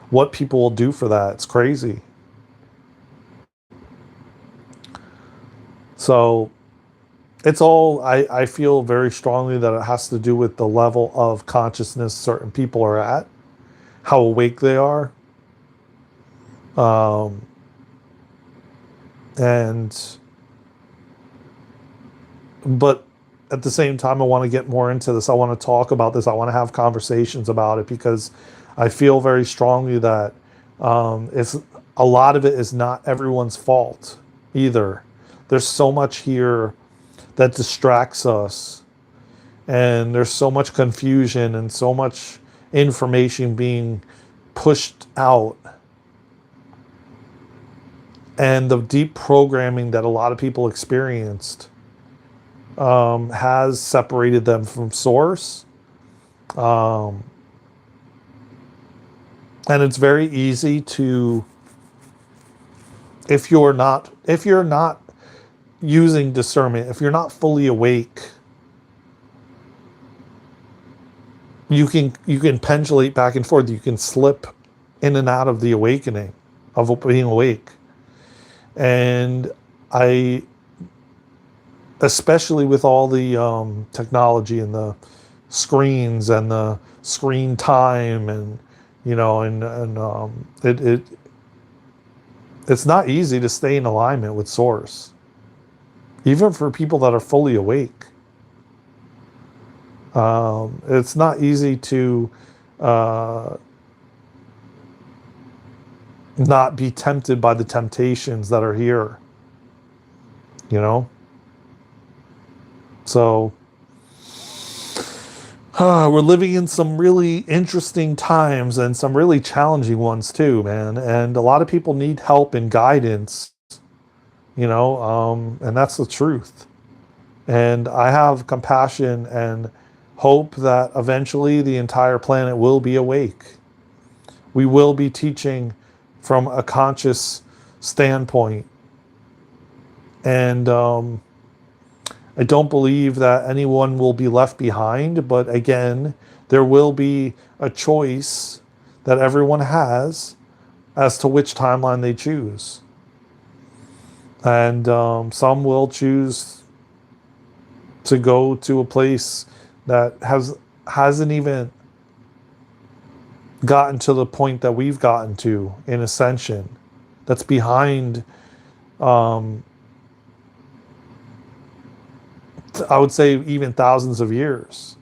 What people will do for that, it's crazy. So it's all, I feel very strongly that it has to do with the level of consciousness certain people are at, how awake they are. But at the same time, I want to get more into this. I want to talk about this. I want to have conversations about it, because I feel very strongly that it's a lot of it is not everyone's fault either. There's so much here that distracts us, and there's so much confusion and so much information being pushed out, and the deep programming that a lot of people experienced has separated them from source. And it's very easy to, if you're not using discernment, if you're not fully awake, you can pendulate back and forth. You can slip in and out of the awakening, of being awake. And especially with all the technology and the screens and the screen time, and it's not easy to stay in alignment with source, even for people that are fully awake. It's not easy to not be tempted by the temptations that are here, So we're living in some really interesting times, and some really challenging ones too, man. And a lot of people need help and guidance, and that's the truth. And I have compassion and hope that eventually the entire planet will be awake. We will be teaching from a conscious standpoint. And I don't believe that anyone will be left behind, but again, there will be a choice that everyone has as to which timeline they choose. And some will choose to go to a place that hasn't even gotten to the point that we've gotten to in ascension, that's behind, I would say even thousands of years.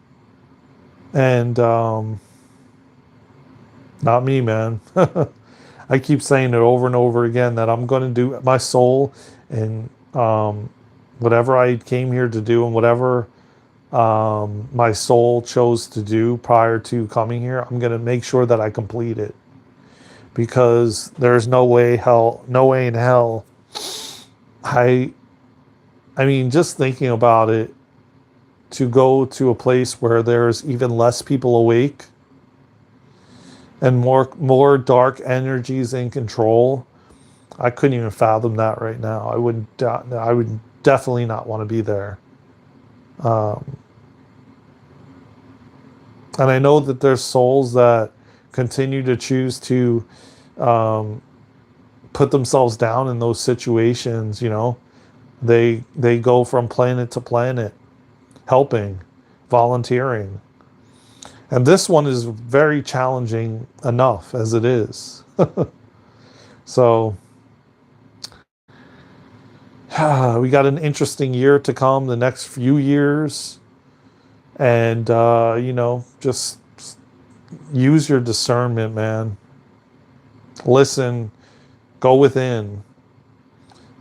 And not me, man. I keep saying it over and over again that I'm going to do my soul, and whatever I came here to do, and whatever my soul chose to do prior to coming here, I'm going to make sure that I complete it, because there's no way in hell. I I mean, just thinking about it, to go to a place where there's even less people awake and more dark energies in control, I couldn't even fathom that right now. I would definitely not want to be there. Um, and I know that there's souls that continue to choose to um, put themselves down in those situations. They go from planet to planet, helping, volunteering. And this one is very challenging enough as it is. So we got an interesting year to come, the next few years. And, just use your discernment, man. Listen, go within,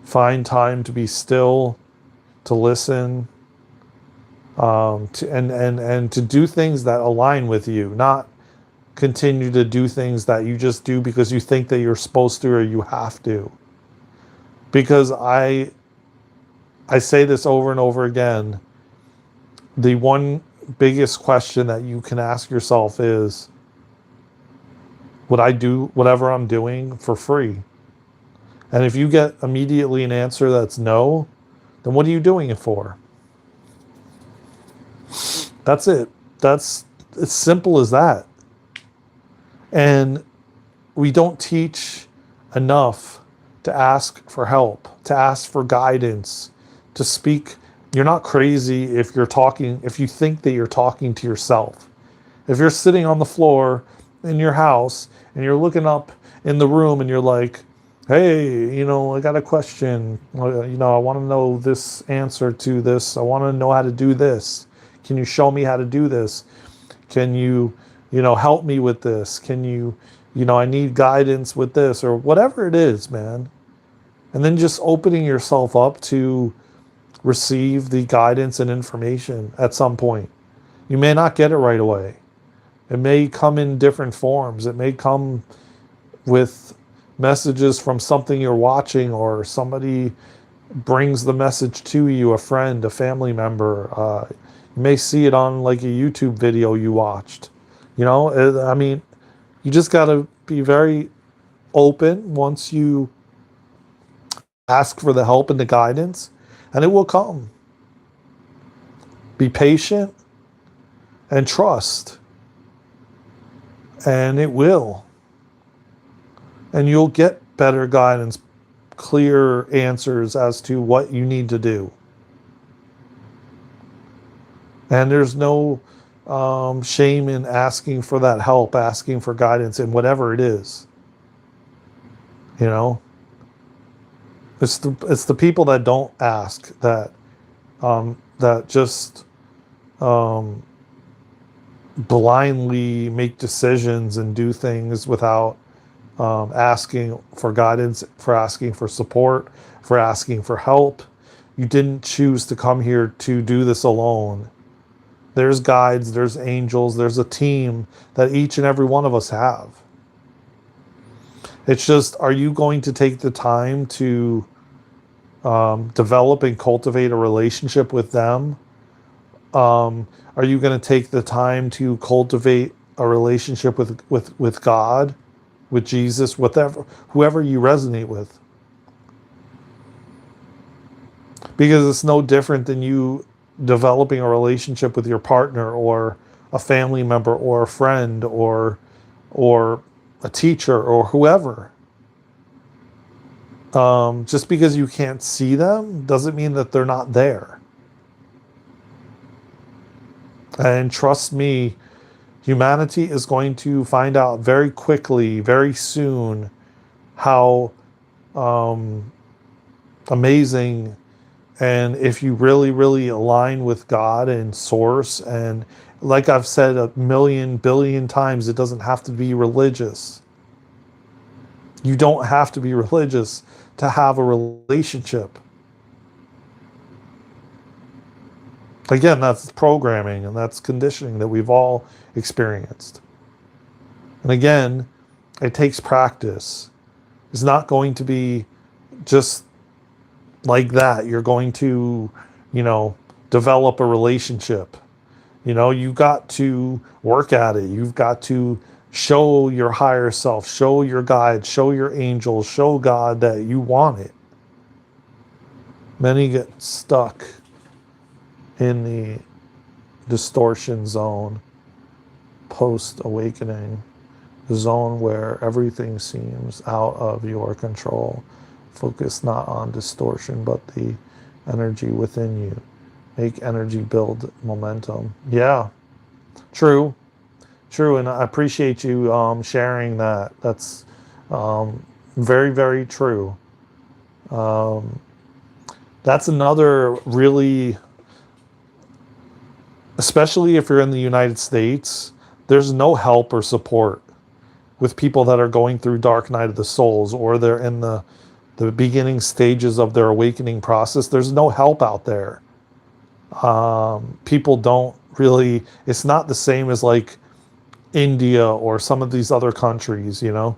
find time to be still, to listen, and to do things that align with you, not continue to do things that you just do because you think that you're supposed to or you have to. Because I say this over and over again, the one biggest question that you can ask yourself is, would I do whatever I'm doing for free? And if you get immediately an answer that's no, then what are you doing it for? That's it. That's as simple as that. And we don't teach enough to ask for help, to ask for guidance, to speak. You're not crazy if you think that you're talking to yourself. If you're sitting on the floor in your house and you're looking up in the room and you're like, hey, I got a question. I want to know this answer to this. I want to know how to do this. Can you show me how to do this? Can you, help me with this? Can you, I need guidance with this, or whatever it is, man. And then just opening yourself up to receive the guidance and information at some point. You may not get it right away. It may come in different forms. It may come with messages from something you're watching, or somebody brings the message to you, a friend, a family member. You may see it on like a YouTube video you watched. I mean, you just got to be very open once you ask for the help and the guidance, and it will come. Be patient and trust, and it will. And you'll get better guidance, clear answers as to what you need to do. And there's no shame in asking for that help, asking for guidance in whatever it is. It's the people that don't ask that just blindly make decisions and do things without asking for guidance, for asking for support, for asking for help. You didn't choose to come here to do this alone. There's guides, there's angels, there's a team that each and every one of us have. It's just, are you going to take the time to develop and cultivate a relationship with them? Are you going to take the time to cultivate a relationship with God, with Jesus, whoever you resonate with? Because it's no different than you developing a relationship with your partner, or a family member, or a friend, or a teacher, or whoever. Just because you can't see them doesn't mean that they're not there. And trust me, humanity is going to find out very quickly, very soon, how amazing, and if you really, really align with God and Source, and like I've said a million, billion times, it doesn't have to be religious. You don't have to be religious to have a relationship. Again, that's programming and that's conditioning that we've all experienced. And again, it takes practice. It's not going to be just like that. You're going to, you know, develop a relationship. You know, you got to work at it. You've got to show your higher self, show your guide, show your angels, show God that you want it. Many get stuck in the distortion zone post awakening, the zone where everything seems out of your control. Focus not on distortion, but the energy within you. Make energy build momentum. Yeah, true, true. And I appreciate you sharing that. That's very, very true. Um, that's another really, especially if you're in the United States, there's no help or support with people that are going through dark night of the souls, or they're in the beginning stages of their awakening process. There's no help out there. People don't really, it's not the same as like India or some of these other countries, you know,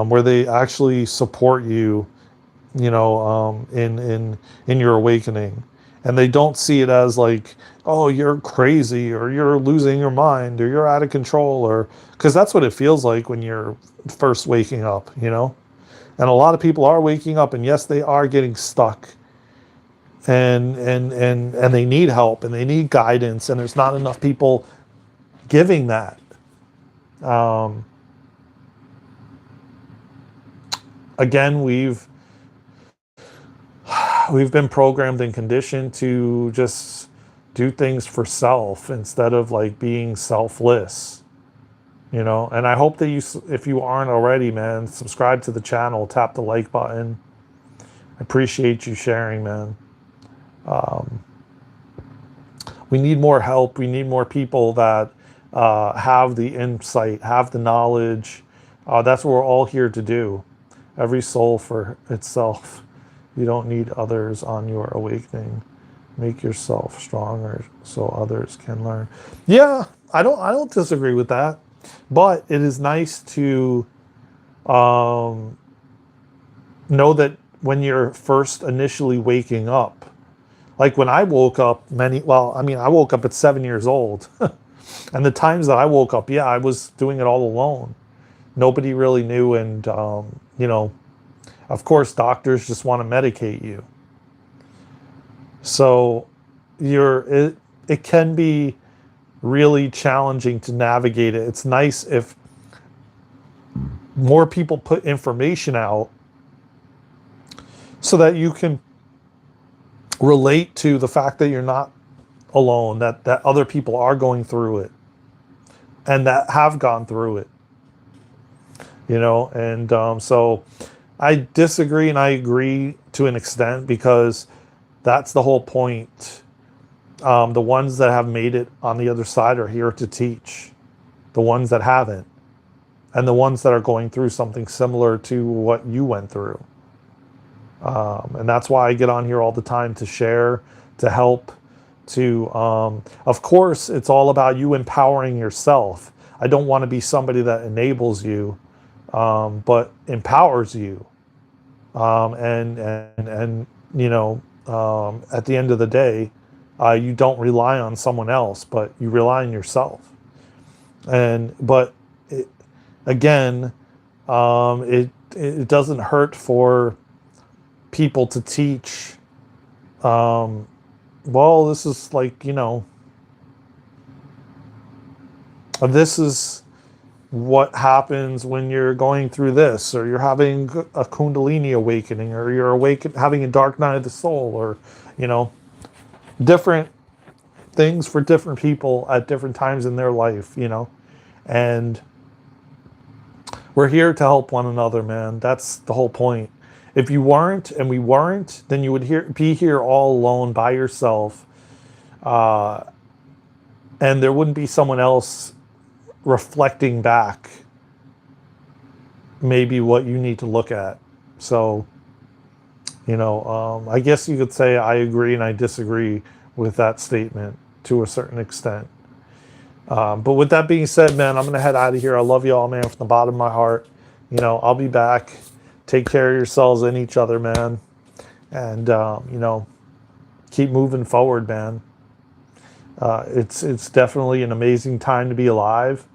where they actually support you, you know, in your awakening. And they don't see it as like, oh, you're crazy or you're losing your mind or you're out of control, or because that's what it feels like when you're first waking up, you know. And a lot of people are waking up, and yes, they are getting stuck, and they need help and they need guidance, and there's not enough people giving that. Um, Again, we've been programmed and conditioned to just do things for self instead of like being selfless, you know. And I hope that you, if you aren't already, man, subscribe to the channel, tap the like button. I appreciate you sharing, man. We need more help. We need more people that have the insight, have the knowledge. That's what we're all here to do. Every soul for itself. You don't need others on your awakening. Make yourself stronger so others can learn. Yeah, I don't disagree with that. But it is nice to um, know that when you're first initially waking up, like when I woke up I woke up at 7 years old. And the times that I woke up, yeah, I was doing it all alone. Nobody really knew. And, you know, of course, doctors just want to medicate you. So it can be really challenging to navigate it. It's nice if more people put information out so that you can relate to the fact that you're not alone, that other people are going through it and that have gone through it, you know. And so I disagree and I agree to an extent, because that's the whole point. The ones that have made it on the other side are here to teach the ones that haven't, and the ones that are going through something similar to what you went through. And that's why I get on here all the time to share, to help, to, of course, it's all about you empowering yourself. I don't want to be somebody that enables you, but empowers you. And you know, at the end of the day, you don't rely on someone else, but you rely on yourself. But again, it doesn't hurt for people to teach. Well, this is like, you know, this is what happens when you're going through this, or you're having a Kundalini awakening, or you're having a dark night of the soul, or, you know, different things for different people at different times in their life, you know. And we're here to help one another, man. That's the whole point. If you weren't, and we weren't, then you would be here all alone by yourself, and there wouldn't be someone else reflecting back maybe what you need to look at. So, you know, I guess you could say I agree and I disagree with that statement to a certain extent. But with that being said, man, I'm going to head out of here. I love you all, man, from the bottom of my heart. You know, I'll be back. Take care of yourselves and each other, man. And, you know, keep moving forward, man. It's definitely an amazing time to be alive.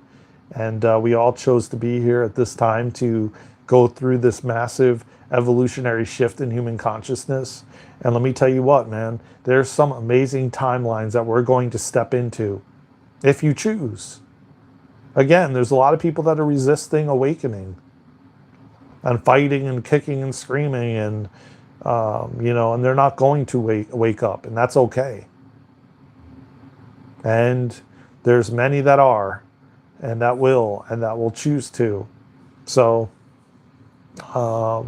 And we all chose to be here at this time to go through this massive evolutionary shift in human consciousness. And let me tell you what, man, there's some amazing timelines that we're going to step into if you choose. Again, there's a lot of people that are resisting awakening and fighting and kicking and screaming and, you know, and they're not going to wake up, and that's okay. And there's many that are, and that will choose to. So, I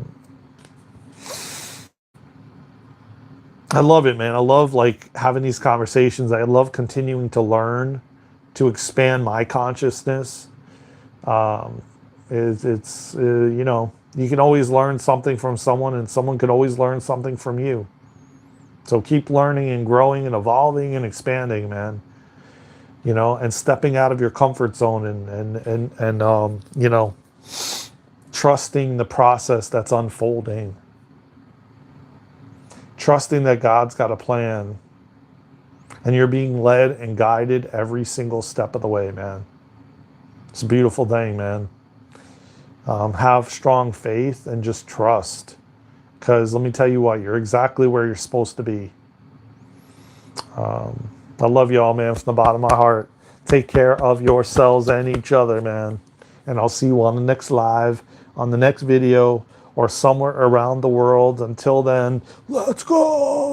love it, man. I love like having these conversations. I love continuing to learn, to expand my consciousness. It's you know, you can always learn something from someone, and someone can always learn something from you. So keep learning and growing and evolving and expanding, man. You know, and stepping out of your comfort zone and you know, trusting the process that's unfolding. Trusting that God's got a plan and you're being led and guided every single step of the way, man. It's a beautiful thing, man. Have strong faith and just trust. Because let me tell you what, you're exactly where you're supposed to be. I love you all, man, from the bottom of my heart. Take care of yourselves and each other, man. And I'll see you on the next live, on the next video, or somewhere around the world. Until then, let's go!